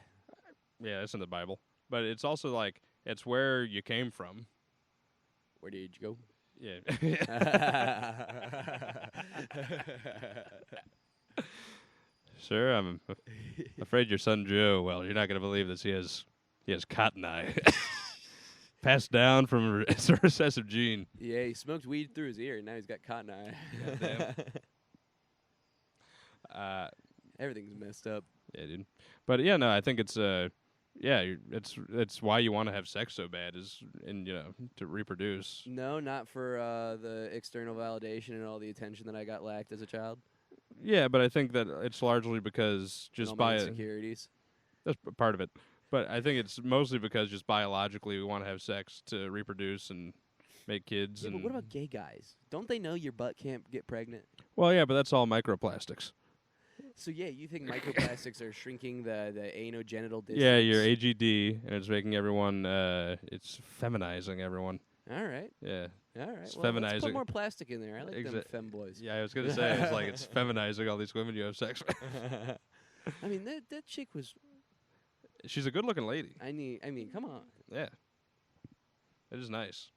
Yeah, it's in the Bible. But it's also like, it's where you came from. Where did you go? Yeah. Sir, I'm afraid your son Joe, well, you're not going to believe this. He has cotton eye. Passed down from a recessive gene. Yeah, he smoked weed through his ear, and now he's got cotton eye. Goddamn. Everything's messed up. Yeah, dude. But yeah, no, I think it's it's why you want to have sex so bad to reproduce. No, not for the external validation and all the attention that I got lacked as a child. Yeah, but I think that it's largely because just and all my by insecurities. That's part of it. But I think it's mostly because just biologically we want to have sex to reproduce and make kids. Yeah, but what about gay guys? Don't they know your butt can't get pregnant? Well, yeah, but that's all microplastics. So yeah, you think microplastics are shrinking the anogenital distance? Yeah, your AGD, and it's making everyone, it's feminizing everyone. All right. Yeah. All right. It's well, feminizing. let's put more plastic in there. I like them femboys. Yeah, I was going to say, it's like it's feminizing all these women you have sex with. I mean, that chick was... She's a good-looking lady. I mean, come on. Yeah. It is nice.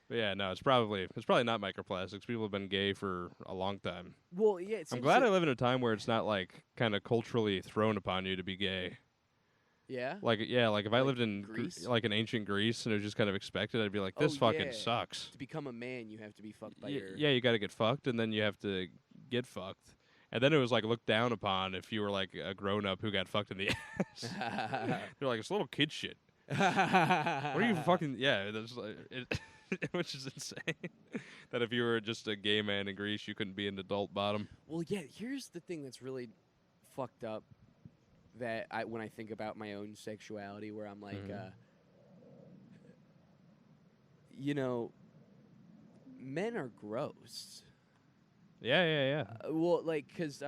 But yeah, no, it's probably not microplastics. People have been gay for a long time. Well, yeah, I'm glad I live in a time where it's not like kind of culturally thrown upon you to be gay. Yeah. Like if I lived in Greece? like in ancient Greece and it was just kind of expected, I'd be like, this fucking sucks. To become a man, you have to be fucked by your... Yeah, you got to get fucked, and then you have to get fucked. And then it was like looked down upon if you were like a grown up who got fucked in the ass. They're like, it's little kid shit. What are you fucking? Yeah, that's like, which is insane. That if you were just a gay man in Greece, you couldn't be an adult bottom. Well, yeah. Here's the thing that's really fucked up. That when I think about my own sexuality, where I'm like, men are gross. Yeah. Well, like, because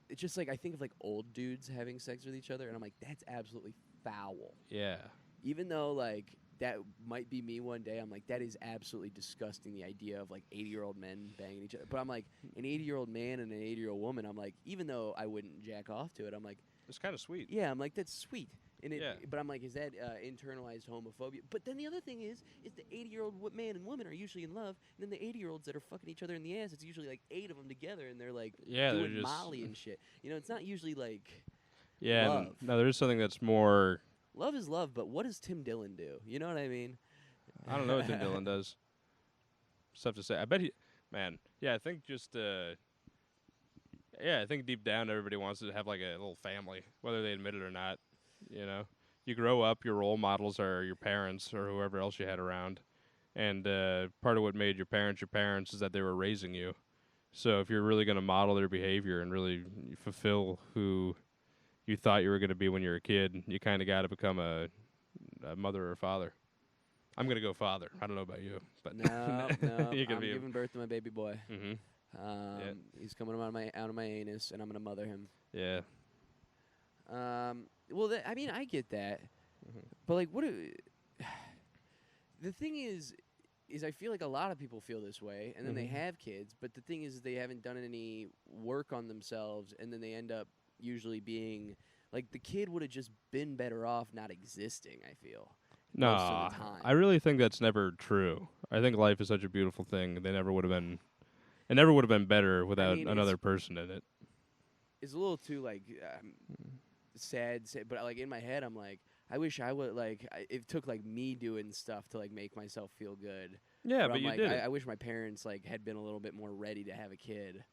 it's just like I think of like old dudes having sex with each other, and I'm like, that's absolutely foul. Yeah. Even though like that might be me one day, I'm like, that is absolutely disgusting. The idea of like 80-year-old men banging each other, but I'm like, an 80-year-old man and an 80-year-old woman. I'm like, even though I wouldn't jack off to it, I'm like, it's kind of sweet. yeah, I'm like, that's sweet. And Yeah. But I'm like, is that internalized homophobia? But then the other thing is the 80-year-old man and woman are usually in love, and then the 80-year-olds that are fucking each other in the ass, it's usually like 8 of them together, and they're like doing just Molly and shit. It's not usually like love. No, there is something that's more. Love is love, but what does Tim Dillon do? You know what I mean? I don't know what Tim Dillon does. It's tough to say. I bet he, man. Yeah, I think just. I think deep down everybody wants to have like a little family, whether they admit it or not. You grow up, your role models are your parents or whoever else you had around, and part of what made your parents is that they were raising you. So if you're really going to model their behavior and really fulfill who you thought you were going to be when you were a kid, you kind of got to become a mother or a father. I'm going to go father. I don't know about you, but no, I'm be giving birth to my baby boy. Mm-hmm. He's coming out of my anus, and I'm gonna mother him. Yeah. Well, I mean, I get that, but like, the thing is, is I feel like a lot of people feel this way, and then they Mhm. have kids, but the thing is they haven't done any work on themselves, and then they end up usually being like the kid would have just been better off not existing. I feel most of Nah, the time. I really think that's never true. I think life is such a beautiful thing. They never would have been. It never would have been better without mean, another person in it. It's a little too like sad, but like in my head, I'm like, I wish I would it took like me doing stuff to like make myself feel good. Yeah, But but I'm you like, did it. I wish my parents like had been a little bit more ready to have a kid,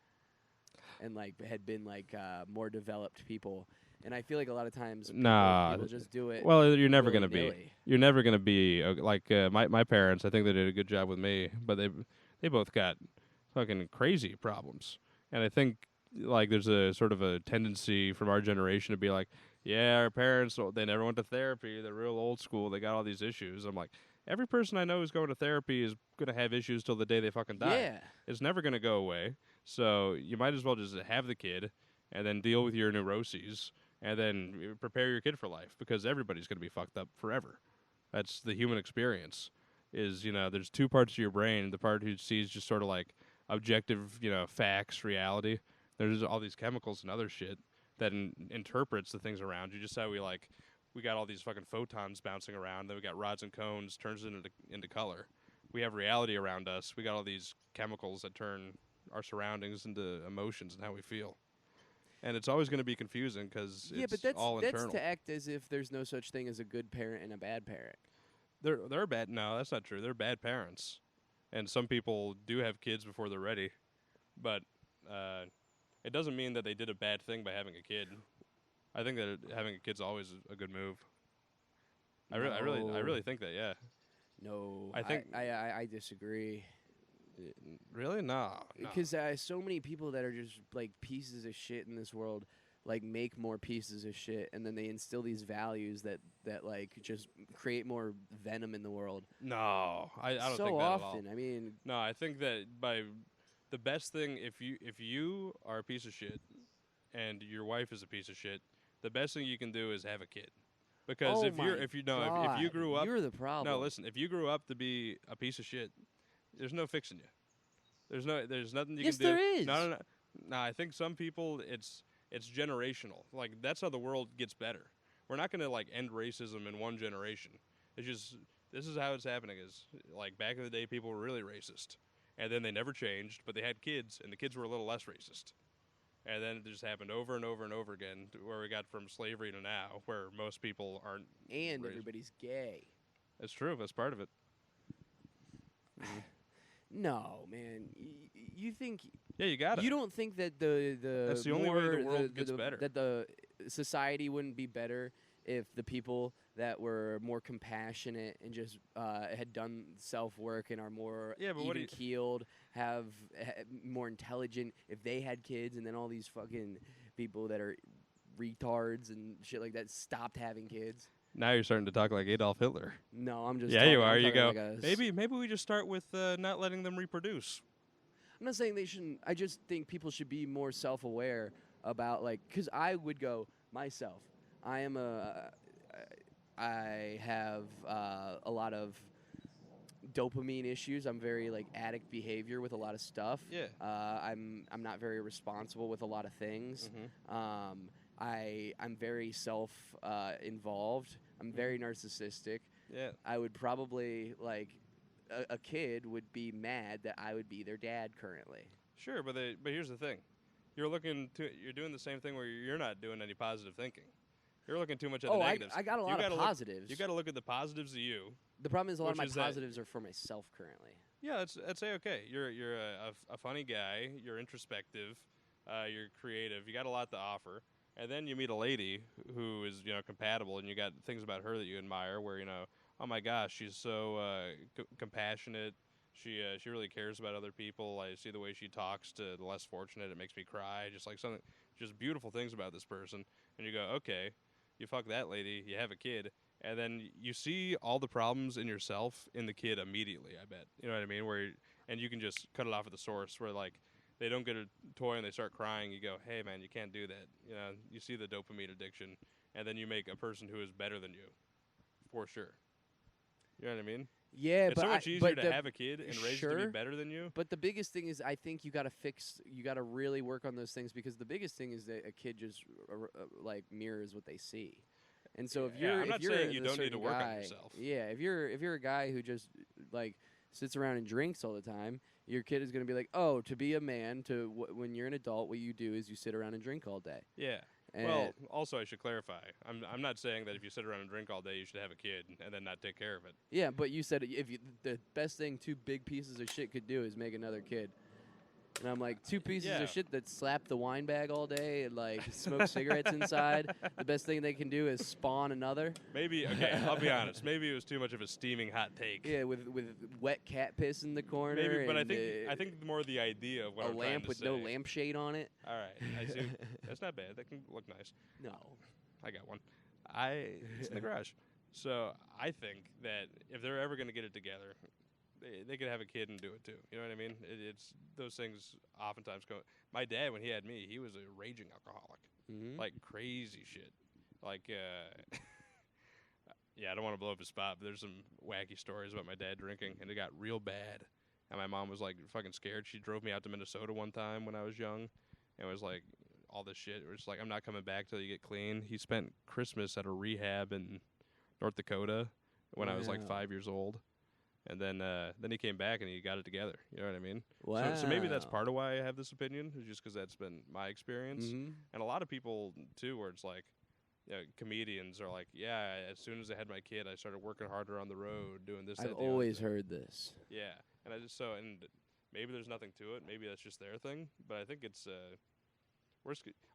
and like had been like more developed people. And I feel like a lot of times people just do it. Well, you're never gonna be. willy-nilly. You're never gonna be like my parents. I think they did a good job with me, but they both got fucking crazy problems. And I think like there's a sort of a tendency from our generation to be like, yeah, our parents they never went to therapy. They're real old school. They got all these issues. I'm like, every person I know who's going to therapy is gonna have issues till the day they fucking die. Yeah. It's never gonna go away. So you might as well just have the kid and then deal with your neuroses and then prepare your kid for life because everybody's going to be fucked up forever. That's the human experience. Is there's two parts of your brain. The part who sees just sort of like objective, facts, reality. There's all these chemicals and other shit that interprets the things around you. Just how we got all these fucking photons bouncing around. Then we got rods and cones, turns it into color. We have reality around us. We got all these chemicals that turn our surroundings into emotions and how we feel. And it's always going to be confusing because it's all internal. That's to act as if there's no such thing as a good parent and a bad parent. They're bad. No, that's not true. They're bad parents, and some people do have kids before they're ready, but it doesn't mean that they did a bad thing by having a kid. I think that having a kid's always a good move. I really think that. Yeah. No, I think I disagree. Really? No. Because so many people that are just like pieces of shit in this world, like make more pieces of shit, and then they instill these values that like just create more venom in the world. No, I don't so think that often. at all. I mean, no, I think that by the best thing, if you are a piece of shit and your wife is a piece of shit, the best thing you can do is have a kid. Because if you grew up, you're the problem. No, listen, if you grew up to be a piece of shit, there's no fixing you. There's nothing you Yes, can do. there is. No. No, I think some people it's generational. Like that's how the world gets better. We're not going to like end racism in one generation. It's just this is how it's happening is like back in the day people were really racist. And then they never changed, but they had kids and the kids were a little less racist. And then it just happened over and over and over again to where we got from slavery to now where most people aren't And racist. everybody's gay. That's true. That's part of it. No, man. You think? Yeah, you got it. You don't think that the That's the only way the world gets better. That the society wouldn't be better if the people that were more compassionate and just had done self work and are more even keeled, have more intelligent. If they had kids, and then all these fucking people that are retards and shit like that stopped having kids. Now you're starting to talk like Adolf Hitler. No, I'm just. Yeah, you are. I'm You go. like Maybe we just start with not letting them reproduce. I'm not saying they shouldn't. I just think people should be more self-aware about because I would go myself. I have a lot of dopamine issues. I'm very addict behavior with a lot of stuff. Yeah. I'm not very responsible with a lot of things. Mm-hmm. I'm very self involved. I'm very narcissistic. Yeah. I would probably a kid would be mad that I would be their dad currently. Sure, but here's the thing. You're doing the same thing where you're not doing any positive thinking. You're looking too much at the negatives. I got a lot of positives. You got to look at the positives of you. The problem is a lot of my positives are for myself currently. Yeah, that's okay. You're a funny guy. You're introspective. You're creative. You got a lot to offer. And then you meet a lady who is compatible, and you got things about her that you admire. Where oh my gosh, she's so compassionate. She really cares about other people. I see the way she talks to the less fortunate. It makes me cry. Just beautiful things about this person. And you go, okay, you fuck that lady. You have a kid, and then you see all the problems in yourself in the kid immediately. I bet you know what I mean. And you can just cut it off at the source. Where they don't get a toy and they start crying. You go, hey man, you can't do that. You see the dopamine addiction, and then you make a person who is better than you, for sure. You know what I mean? Yeah, It's but so much easier but to have a kid and raise it to sure, be better than you. But the biggest thing is, I think you got to really work on those things, because the biggest thing is that a kid just like mirrors what they see. And so if you're I'm not if you're saying a you don't need to certain work on guy, yourself. yeah, if you're a guy who just like sits around and drinks all the time, your kid is going to be like, oh, to be a man, when you're an adult, what you do is you sit around and drink all day. Yeah. And Well, also I should clarify. I'm not saying that if you sit around and drink all day, you should have a kid and then not take care of it. yeah, but you said the best thing two big pieces of shit could do is make another kid. And I'm like, two pieces Yeah. of shit that slap the wine bag all day and like smoke cigarettes inside. The best thing they can do is spawn another. Maybe, okay, I'll be honest. Maybe it was too much of a steaming hot take. Yeah, with wet cat piss in the corner. Maybe, but and, I think more the idea of what a I'm lamp trying to with say. no lampshade on it. All right, I see. That's not bad. That can look nice. No. I got one. It's in the garage. So I think that if they're ever going to get it together, they could have a kid and do it too. You know what I mean? It's those things oftentimes go. My dad, when he had me, he was a raging alcoholic, like crazy shit. Like, yeah, I don't want to blow up his spot, but there's some wacky stories about my dad drinking, and it got real bad. And my mom was like fucking scared. She drove me out to Minnesota one time when I was young, and was like all this shit. It was like, I'm not coming back till you get clean. He spent Christmas at a rehab in North Dakota when I was like 5 years old. And then he came back and he got it together. You know what I mean? Wow. So maybe that's part of why I have this opinion, is just because that's been my experience. Mm-hmm. And a lot of people, too, where it's like, you know, comedians are like, yeah, as soon as I had my kid, I started working harder on the road, doing this, that, I've the other always thing. heard this. Yeah. And and maybe there's nothing to it. Maybe that's just their thing. But I think it's,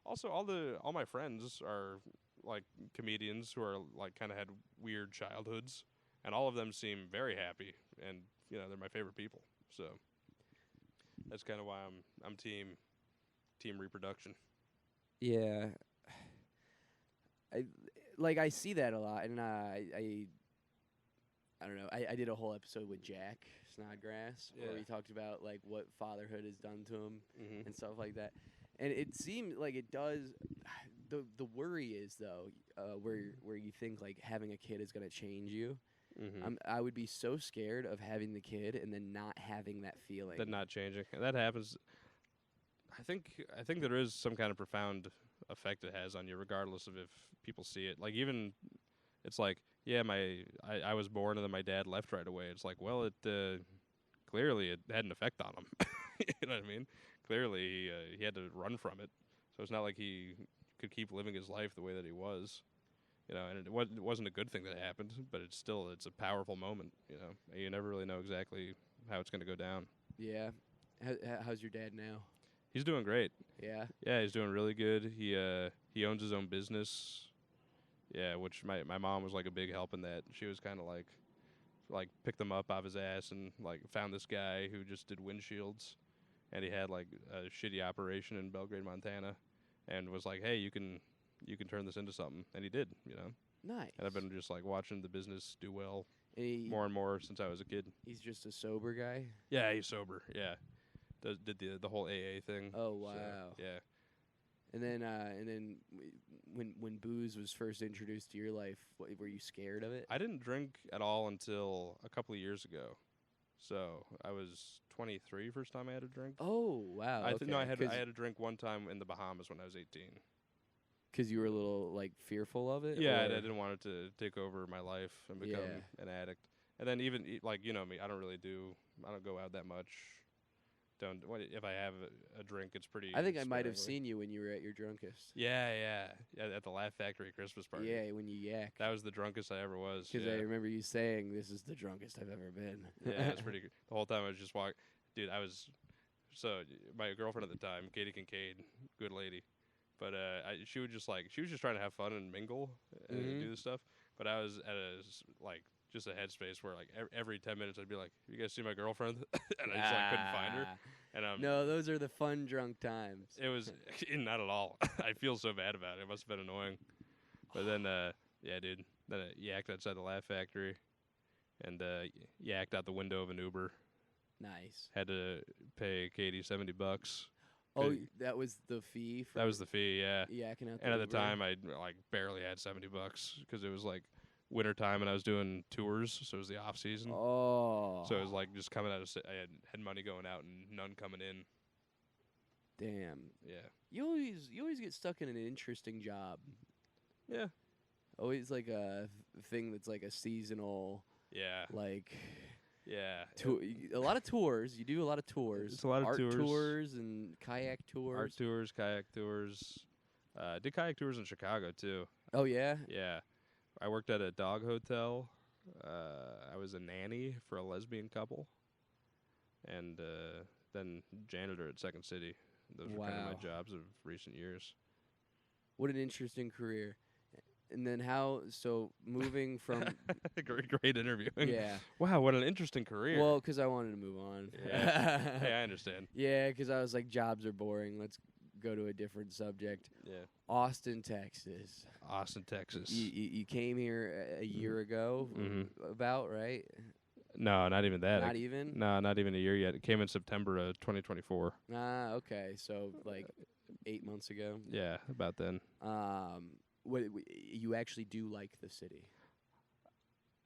also all my friends are like comedians who are like kind of had weird childhoods. And all of them seem very happy, and you know they're my favorite people. So that's kind of why I'm team reproduction. Yeah. I see that a lot, and I don't know. I did a whole episode with Jack Snodgrass where we talked about like what fatherhood has done to him and stuff like that. And it seems like it does. The worry is though, where you think like having a kid is going to change you. I would be so scared of having the kid and then not having that feeling. That not changing. that happens. I think there is some kind of profound effect it has on you, regardless of if people see it. Like even, it's like, yeah, I was born and then my dad left right away. It's like, well, it clearly it had an effect on him. You know what I mean? Clearly he had to run from it. So it's not like he could keep living his life the way that he was. You know, and it wasn't a good thing that happened, but it's a powerful moment. You know, and you never really know exactly how it's going to go down. Yeah. How's your dad now? He's doing great. Yeah. Yeah, he's doing really good. He owns his own business. Yeah, which my mom was like a big help in that. She was kind of like picked him up off his ass and like found this guy who just did windshields, and he had like a shitty operation in Belgrade, Montana, and was like, hey, you can turn this into something, and he did, you know. Nice. And I've been just like watching the business do well more and more since I was a kid. He's just a sober guy. Yeah, he's sober. Yeah, did the whole AA thing. Oh wow. So, yeah. And then when booze was first introduced to your life, were you scared of it? I didn't drink at all until a couple of years ago. So I was 23 first time I had a drink. Oh wow. I Okay. I had a drink one time in the Bahamas when I was 18. Because you were a little like fearful of it. Yeah, I or? didn't want it to take over my life and become an addict. And then even like, you know me, I don't go out that much. If I have a drink, it's pretty. I think I might have sparingly. seen you when you were at your drunkest. Yeah, at the Laugh Factory Christmas party. Yeah, when you yacked. That was the drunkest I ever was. Because yeah. I remember you saying, "This is the drunkest I've ever been." Yeah, it was pretty good. The whole time I was just walking. Dude, so my girlfriend at the time, Katie Kincaid, good lady. But she was just trying to have fun and mingle and do this stuff. But I was at just a headspace where like every 10 minutes I'd be like, "You guys see my girlfriend?" And I just couldn't find her. And no, those are the fun drunk times. It was not at all. I feel so bad about it. It must have been annoying. But then yeah, dude. Then I yacked outside the Laugh Factory, and yacked out the window of an Uber. Nice. Had to pay Katie $70. Oh, that was the fee. That was the fee, yeah. Yakking out. And at the time, I like barely had $70 because it was like wintertime, and I was doing tours, so it was the off season. Oh. So it was like just coming out of I had money going out and none coming in. Damn. Yeah. You always get stuck in an interesting job. Yeah. Always like a thing that's like a seasonal, Yeah. like Yeah. a lot of tours. You do a lot of tours. It's a lot of art tours. and kayak tours. Art tours, kayak tours. Did kayak tours in Chicago too. Oh yeah. Yeah. I worked at a dog hotel. I was a nanny for a lesbian couple. And then janitor at Second City. Those were kind of my jobs of recent years. What an interesting career. And then moving from... Great interviewing. Yeah. Wow, what an interesting career. Well, because I wanted to move on. Yeah. Hey, I understand. Yeah, because I was like, jobs are boring. Let's go to a different subject. Yeah. Austin, Texas. Austin, Texas. You came here a year ago, about, right? No, not even that. Not even? No, not even a year yet. It came in September of 2024. Ah, okay. So, like, 8 months ago. Yeah, about then. You actually do like the city?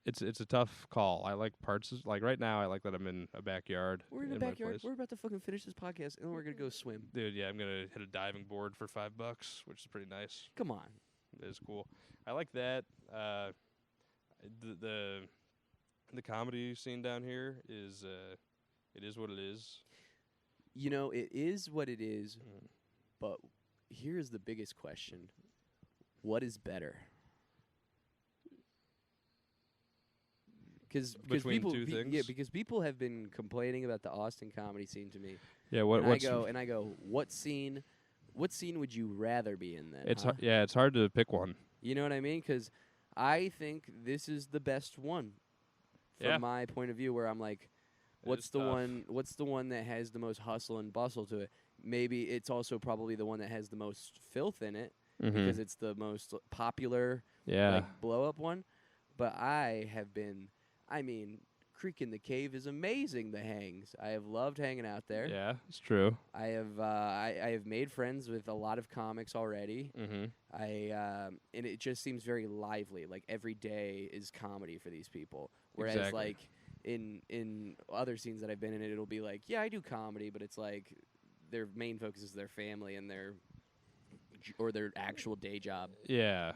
It's a tough call. I like parts. Like right now, I like that I'm in a backyard. We're in a backyard. We're about to fucking finish this podcast, and then we're going to go swim. Dude, yeah, I'm going to hit a diving board for $5, which is pretty nice. Come on. It is cool. I like that. The comedy scene down here is it is what it is. You know, it is what it is, but here's the biggest question. What is better? Between people, two things? Yeah, because people have been complaining about the Austin comedy scene to me. Yeah, I go, what scene would you rather be in then? It's hard to pick one. You know what I mean? Because I think this is the best one from my point of view, where I'm like, what's the one that has the most hustle and bustle to it? Maybe it's also probably the one that has the most filth in it because it's the most popular like blow up one. But Creek in the Cave is amazing. The Hangs, I have loved hanging out there. Yeah, it's true. I have made friends with a lot of comics already. And it just seems very lively. Like every day is comedy for these people. Whereas like in other scenes that I've been in, it'll be like, yeah, I do comedy, but it's like their main focus is their family and their actual day job. Yeah,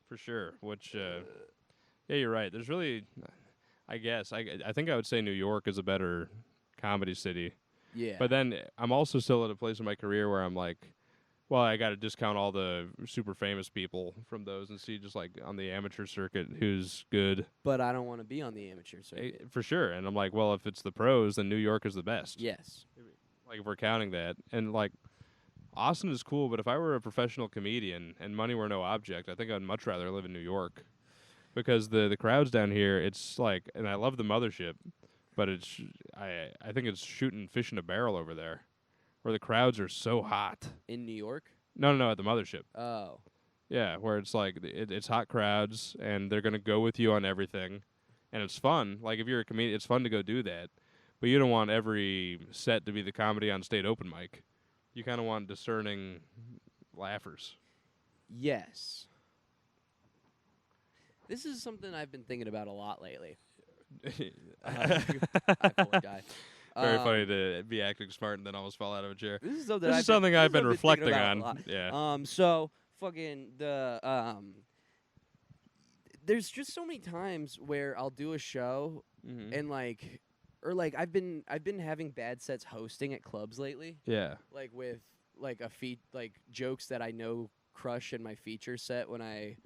for sure. Which yeah, you're right. There's really. I guess. I think I would say New York is a better comedy city. Yeah. But then I'm also still at a place in my career where I'm like, well, I got to discount all the super famous people from those and see just like on the amateur circuit who's good. But I don't want to be on the amateur circuit. For sure. And I'm like, well, if it's the pros, then New York is the best. Yes. Like if we're counting that. And like Austin is cool, but if I were a professional comedian and money were no object, I think I'd much rather live in New York. Because the crowds down here, it's like, and I love the mothership, but it's I think it's shooting fish in a barrel over there, where the crowds are so hot. In New York? No, at the mothership. Oh. Yeah, where it's like it's hot crowds, and they're gonna go with you on everything, and it's fun. Like if you're a comedian, it's fun to go do that, but you don't want every set to be the comedy on state open mic. You kind of want discerning laughers. Yes. This is something I've been thinking about a lot lately. I poor guy. Very funny to be acting smart and then almost fall out of a chair. This is something I've been reflecting on. Yeah. So fucking there's just so many times where I'll do a show and I've been having bad sets hosting at clubs lately. Yeah. Like with like jokes that I know crush in my feature set when I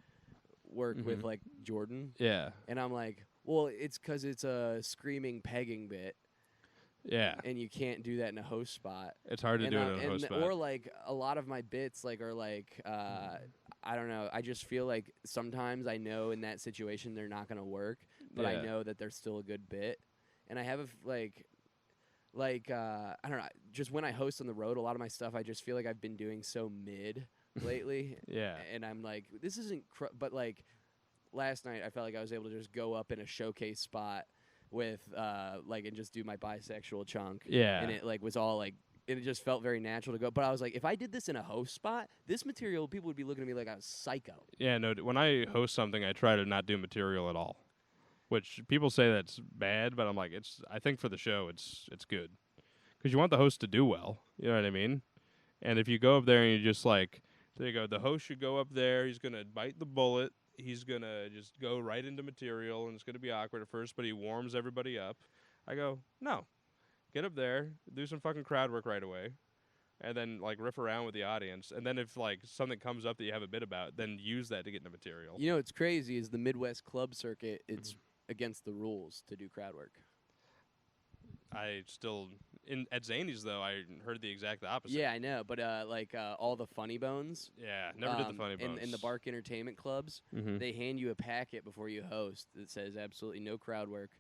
work with like Jordan. Yeah. And I'm like, well, it's because it's a screaming pegging bit. Yeah. And you can't do that in a host spot. It's hard to do it in a host spot. Or like a lot of my bits are like I don't know. I just feel like sometimes I know in that situation they're not gonna work, but I know that they're still a good bit. And I have I don't know. Just when I host on the road, a lot of my stuff I just feel like I've been doing so mid lately. Yeah. And I'm like, this isn't but like last night I felt like I was able to just go up in a showcase spot with and just do my bisexual chunk. Yeah. And it like was all like it just felt very natural to go. But I was like, if I did this in a host spot, this material, people would be looking at me like I was psycho. Yeah, no. When I host something, I try to not do material at all. Which people say that's bad, but I'm like, I think for the show, it's good, because you want the host to do well. You know what I mean? And if you go up there and you just like, there you go, the host should go up there. He's gonna bite the bullet. He's gonna just go right into material, and it's gonna be awkward at first, but he warms everybody up. I go, no, get up there, do some fucking crowd work right away, and then like riff around with the audience. And then if like something comes up that you have a bit about, then use that to get into material. You know what's crazy is the Midwest club circuit. It's against the rules to do crowd work. I still at Zany's though. I heard the exact opposite. Yeah, I know, but all the funny bones. Yeah, never did the funny bones. In the Bark Entertainment clubs, they hand you a packet before you host that says absolutely no crowd work.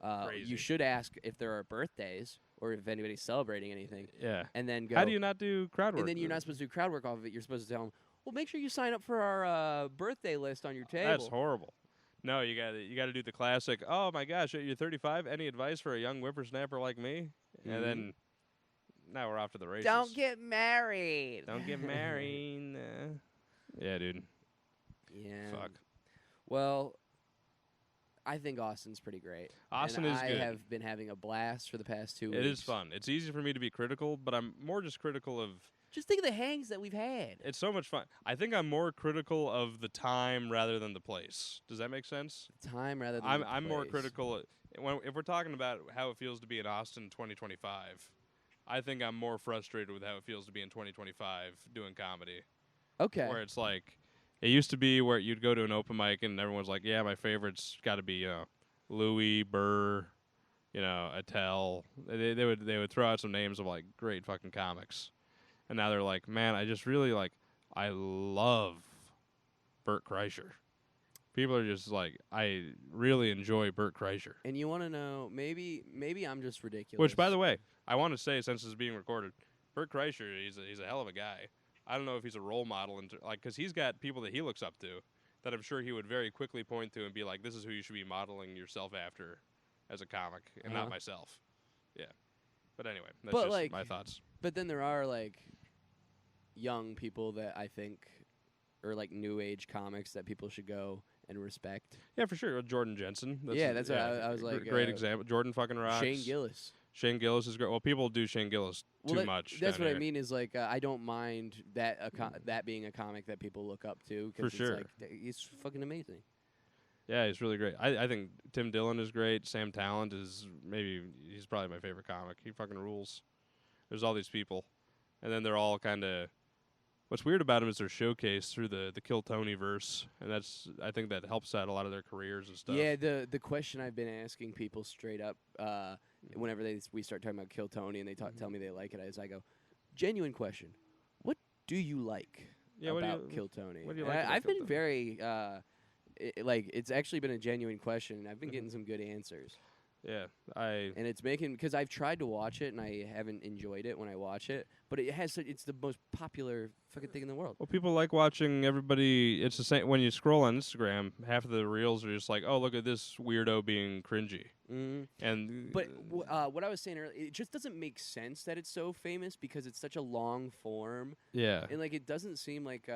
Crazy. You should ask if there are birthdays or if anybody's celebrating anything. Yeah. And then go. How do you not do crowd work? And then you're not supposed to do crowd work off of it. You're supposed to tell them, well, make sure you sign up for our birthday list on your table. That's horrible. No, you got to do the classic. Oh my gosh, you're 35. Any advice for a young whippersnapper like me? And then now we're off to the races. Don't get married. Don't get married. Yeah, dude. Yeah. Fuck. Well, I think Austin's pretty great. Austin and is I good. have been having a blast for the past 2 weeks. It is fun. It's easy for me to be critical, but I'm more just critical of. Just think of the hangs that we've had. It's so much fun. I think I'm more critical of the time rather than the place. Does that make sense? Time rather than I'm the more place. critical. If we're talking about how it feels to be in Austin 2025, I think I'm more frustrated with how it feels to be in 2025 doing comedy. Okay. Where it's like, it used to be where you'd go to an open mic and everyone's like, yeah, my favorite's got to be Louis, Burr, Attell. They would throw out some names of like great fucking comics. And now they're like, man, I just really I love Bert Kreischer. People are just like, I really enjoy Bert Kreischer. And you want to know, maybe I'm just ridiculous. Which, by the way, I want to say, since this is being recorded, Bert Kreischer, he's a hell of a guy. I don't know if he's a role model, because he's got people that he looks up to that I'm sure he would very quickly point to and be like, this is who you should be modeling yourself after as a comic, and not myself. Yeah. But anyway, that's just my thoughts. But then there are, young people that I think are, new age comics that people should go and respect. Yeah, for sure. Jordan Jensen. What I was like. Great example. Jordan fucking rocks. Shane Gillis. Shane Gillis is great. Well, people do Shane Gillis too much. That's what I mean is, I don't mind that that being a comic that people look up to. For sure. He's fucking amazing. Yeah, he's really great. I think Tim Dillon is great. Sam Talent he's probably my favorite comic. He fucking rules. There's all these people. And then they're all kind of, what's weird about them is they're showcased through the Kill Tony verse. And I think that helps out a lot of their careers and stuff. Yeah, the question I've been asking people straight up, whenever we start talking about Kill Tony and they tell me they like it, I go, genuine question, what do you like about Kill Tony? What do you like about I've Kill been Tony? very, it's actually been a genuine question, and I've been getting some good answers. Yeah, and it's because I've tried to watch it and I haven't enjoyed it when I watch it, but it's the most popular fucking thing in the world. Well, people like watching everybody. It's the same when you scroll on Instagram. Half of the reels are just like, "Oh, look at this weirdo being cringy." And but what I was saying earlier, it just doesn't make sense that it's so famous because it's such a long form. Yeah, and it doesn't seem like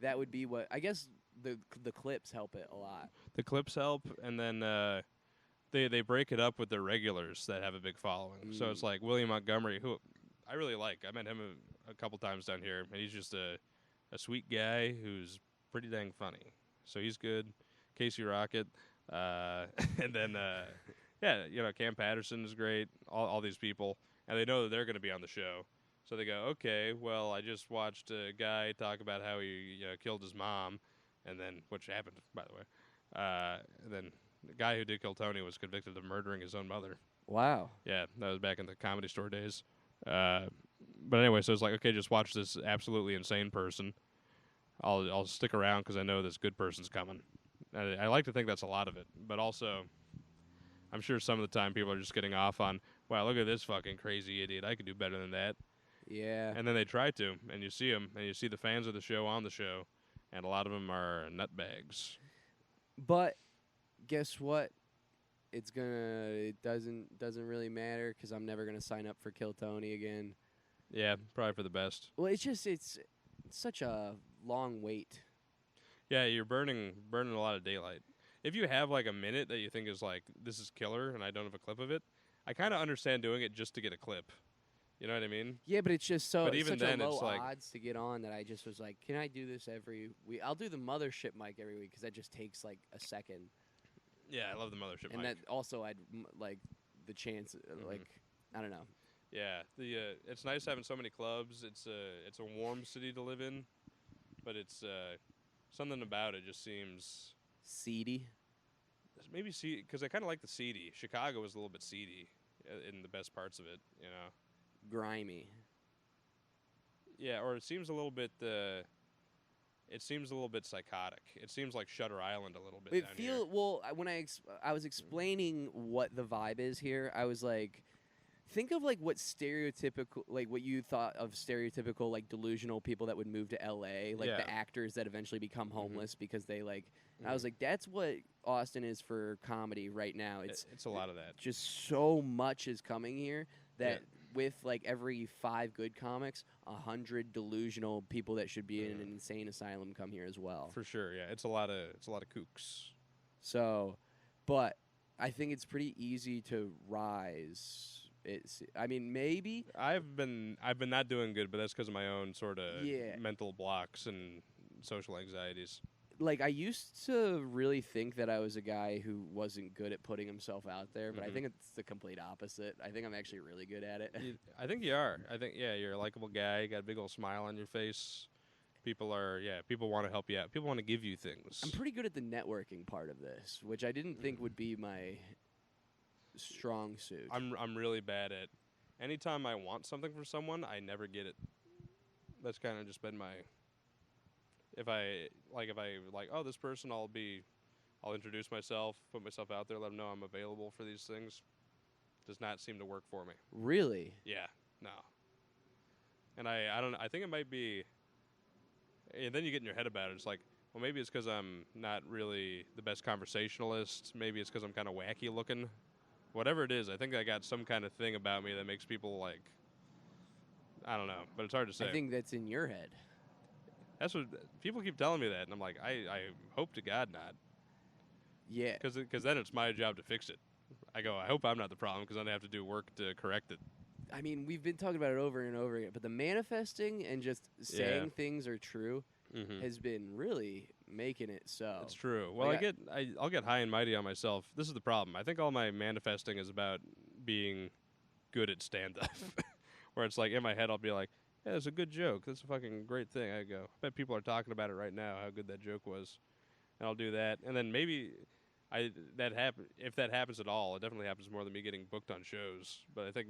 that would be what I guess the clips help it a lot. The clips help, and then. They break it up with their regulars that have a big following. So it's like William Montgomery, who I really like. I met him a couple times down here, and he's just a sweet guy who's pretty dang funny. So he's good. Casey Rocket. And then, Cam Patterson is great. All these people. And they know that they're going to be on the show. So they go, okay, well, I just watched a guy talk about how he killed his mom, and then, which happened, by the way. And then... the guy who did Kill Tony was convicted of murdering his own mother. Wow. Yeah, that was back in the Comedy Store days. But anyway, so it's like, okay, just watch this absolutely insane person. I'll stick around because I know this good person's coming. I like to think that's a lot of it. But also, I'm sure some of the time people are just getting off on, wow, look at this fucking crazy idiot. I could do better than that. Yeah. And then they try to, and you see them, and you see the fans of the show on the show, and a lot of them are nutbags. But... guess what? It doesn't really matter because I'm never gonna sign up for Kill Tony again. Yeah, probably for the best. Well, it's such a long wait. Yeah, you're burning a lot of daylight. If you have like a minute that you think is like this is killer, and I don't have a clip of it, I kind of understand doing it just to get a clip. You know what I mean? Yeah, but it's just But even such then, a low it's like- odds to get on that I just was like, can I do this every week? I'll do the mothership mic every week because that just takes like a second. Yeah, I love the mothership And mic. that also like the chance, like, I don't know. Yeah, it's nice having so many clubs. It's a warm city to live in, but it's something about it just seems Seedy. maybe because I kind of like the seedy. Chicago is a little bit seedy in the best parts of it, you know. Grimy. Yeah, or it seems a little bit. It seems a little bit psychotic. It seems like Shutter Island a little bit. It down here. well when I was explaining what the vibe is here, I was like, think of like what stereotypical, like what you thought of stereotypical like delusional people that would move to LA, like Yeah. the actors that eventually become homeless because they like. I was like, that's what Austin is for comedy right now. It's a lot of that. just so much is coming here that with like every 5 good comics, 100 delusional people that should be in an insane asylum come here as well. For sure, yeah. It's a lot of kooks. So, but I think it's pretty easy to rise. I mean, maybe I've been not doing good, but that's because of my own sort of Yeah. mental blocks and social anxieties. like I used to really think that I was a guy who wasn't good at putting himself out there, but I think it's the complete opposite. I think I'm actually really good at it. I think you are. I think you're a likable guy. You got a big old smile on your face. People want to help you out. People want to give you things. I'm pretty good at the networking part of this, which I didn't think would be my strong suit. I'm really bad at. Anytime I want something from someone, I never get it. That's kind of just been my. If I like, oh, this person, I'll introduce myself, put myself out there, let them know I'm available for these things. Does not seem to work for me. Really? Yeah, no. And I don't. I think it might be. And then you get in your head about it. It's like, well, maybe it's because I'm not really the best conversationalist. Maybe it's because I'm kind of wacky looking. Whatever it is, I think I got some kind of thing about me that makes people like. I don't know, but it's hard to say. I think that's in your head. That's what people keep telling me that, and I'm like, I hope to God not, Yeah. because then it's my job to fix it. I go, I hope I'm not the problem, because then I have to do work to correct it. I mean, we've been talking about it over and over again, but the manifesting and just saying things are true has been really making it so. It's true. Well, Like I'll get high and mighty on myself. This is the problem. I think all my manifesting is about being good at stand-up, where it's like in my head I'll be like, yeah, it's a good joke. That's a fucking great thing. I go, I bet people are talking about it right now, how good that joke was. And I'll do that. And then maybe if that happens at all, it definitely happens more than me getting booked on shows. But I think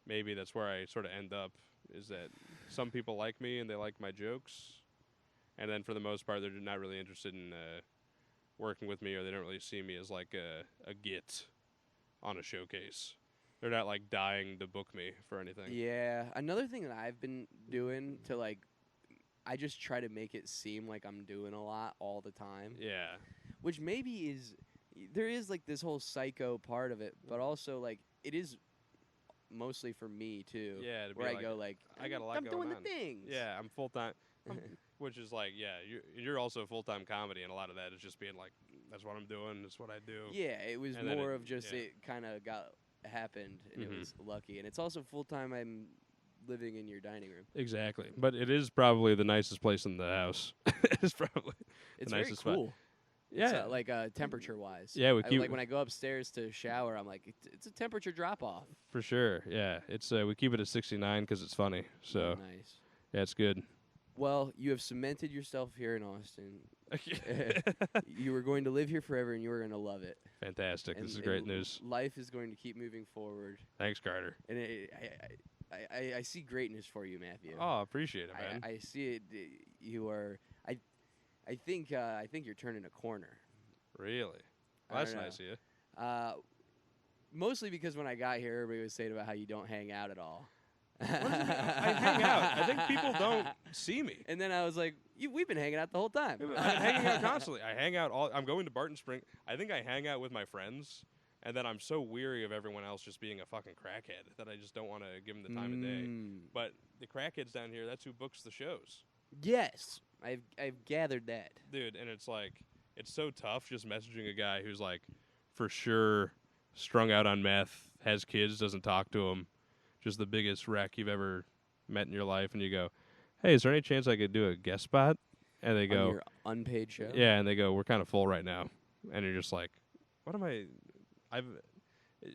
maybe that's where I sort of end up, is that some people like me and they like my jokes. And then for the most part, they're not really interested in working with me, or they don't really see me as like a git on a showcase. They're not like dying to book me for anything. Yeah. Another thing that I've been doing to like, I just try to make it seem like I'm doing a lot all the time. Yeah. Which maybe there is like this whole psycho part of it, but also like it is mostly for me too. Yeah. To be where I like, go like, I got a lot I'm going doing on. the things. Yeah, I'm full time. Which is like, yeah, you're also full time comedy, and a lot of that is just being like, that's what I'm doing, that's what I do. Yeah, it was And then more it- of just yeah. it kind of happened, and Mhm. it was lucky. And it's also full time. I'm living in your dining room. Exactly. But it is probably the nicest place in the house. It's probably It's the very nicest spot. cool. Yeah. It's, like temperature wise. Yeah, we keep- like when I go upstairs to shower, I'm like, it's a temperature drop off. For sure. Yeah. It's we keep it at 69 because it's funny. So Nice. yeah, it's good. Well, you have cemented yourself here in Austin. You were going to live here forever, and you were going to love it. Fantastic. This is And great news. Life is going to keep moving forward, Thanks, Carter. and I see greatness for you, Matthew. Oh, appreciate it, man. I see it. You are. I think you're turning a corner. Really? I Well, that's don't nice of you. Mostly because when I got here, everybody was saying about how you don't hang out at all. I hang out. I think people don't see me. And then I was like, we've been hanging out the whole time. I'm hanging out constantly. I hang out I'm going to Barton Spring. I think I hang out with my friends And then I'm so weary of everyone else just being a fucking crackhead that I just don't want to give them the time of day. But the crackheads down here, that's who books the shows. Yes, I've gathered that. Dude, and it's like, it's so tough just messaging a guy who's like, for sure, strung out on meth, has kids, doesn't talk to them, just the biggest wreck you've ever met in your life. And you go, hey, is there any chance I could do a guest spot? And they go, on your unpaid show? yeah, and they go, we're kind of full right now. And you're just like, what am I...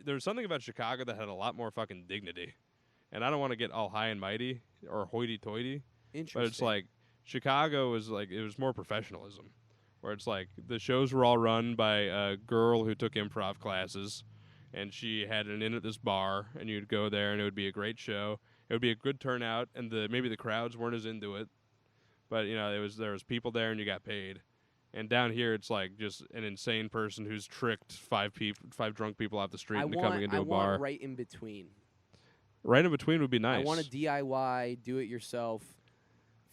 There's something about Chicago that had a lot more fucking dignity. And I don't want to get all high and mighty or hoity-toity. Interesting. But it's like, Chicago was like, it was more professionalism. Where it's like, the shows were all run by a girl who took improv classes. And she had an inn at this bar. And you'd go there and it would be a great show. It would be a good turnout. And maybe the crowds weren't as into it. But, you know, there was people there and you got paid. And down here, it's like just an insane person who's tricked five drunk people off the street into coming into a bar. I want right in between. Right in between would be nice. I want a DIY, do-it-yourself,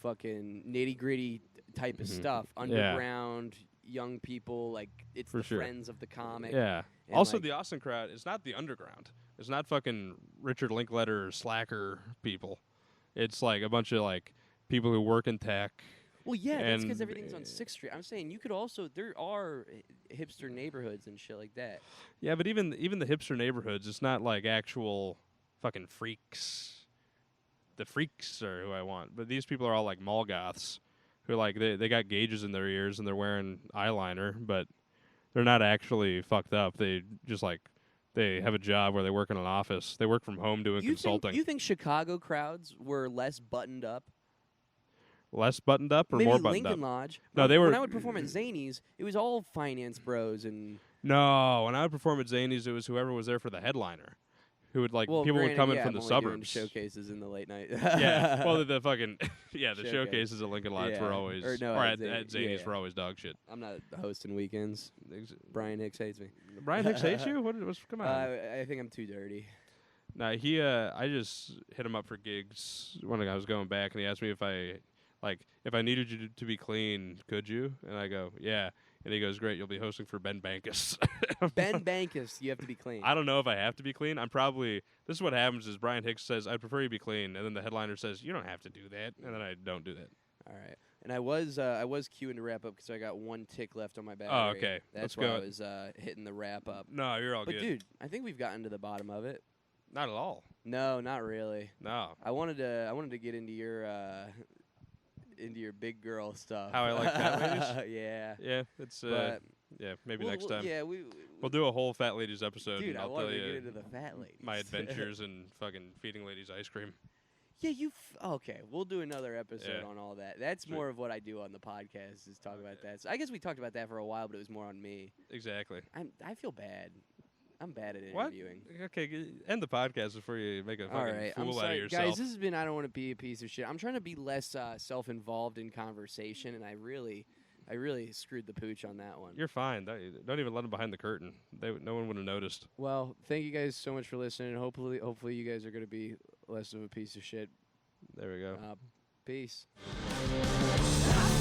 fucking nitty-gritty type of stuff. Underground, young people, like, it's For the sure. friends of the comic. Yeah. And Also, like, the Austin crowd, it's not the underground. It's not fucking Richard Linklater slacker people. It's like a bunch of, like, people who work in tech. Well, yeah, that's because and- everything's on 6th Street. I'm saying you could also, there are hipster neighborhoods and shit like that. Yeah, but even the hipster neighborhoods, it's not like actual fucking freaks. The freaks are who I want. But these people are all like mall goths who like they got gauges in their ears and they're wearing eyeliner, but they're not actually fucked up. They just like they have a job where they work in an office. They work from home doing consulting. You think Chicago crowds were less buttoned up? Less buttoned up or Maybe more buttoned Lincoln up? Lodge. No, they were. When I would perform at Zany's, it was all finance bros and. No, when I would perform at Zany's, it was whoever was there for the headliner, who would like people would come in from the I'm only doing suburbs. showcases in the late night. Yeah, well, the fucking the Showcase. showcases at Lincoln Lodge were always, Or no, at at Zany's yeah. were always dog shit. I'm not hosting weekends. Brian Hicks hates me. Brian Hicks hates you? What's come on? I think I'm too dirty. Nah, I just hit him up for gigs when I was going back, and he asked me if I needed you to be clean, could you? And I go, yeah. And he goes, great, you'll be hosting for Ben Bankus. Ben Bankus, you have to be clean. I don't know if I have to be clean. This is what happens is Brian Hicks says, I'd prefer you be clean. And then the headliner says, you don't have to do that. And then I don't do that. All right. And I was queuing to wrap up because I got one tick left on my battery. Oh, okay. That's Let's why go. I was hitting the wrap up. No, you're all But good. dude, I think we've gotten to the bottom of it. Not at all. No, not really. No. I wanted to get into your big girl stuff. How I like fat ladies? Yeah. Yeah, it's But yeah, maybe next time. Yeah, We'll do a whole fat ladies episode, dude, and I I'll wanted tell to get you into the fat ladies. my adventures in fucking feeding ladies ice cream. Yeah, okay. We'll do another episode Yeah. on all that. That's Sweet. more of what I do on the podcast is talk about that. So I guess we talked about that for a while, but it was more on me. Exactly. I feel bad. I'm bad at What? interviewing. Okay, end the podcast before you make a All fucking right, I'm fool out sorry, of yourself. guys. This has been. I don't want to be a piece of shit. I'm trying to be less self-involved in conversation, and I really screwed the pooch on that one. You're fine. Don't even let them behind the curtain. No one would have noticed. Well, thank you guys so much for listening. Hopefully you guys are going to be less of a piece of shit. There we go. Peace. I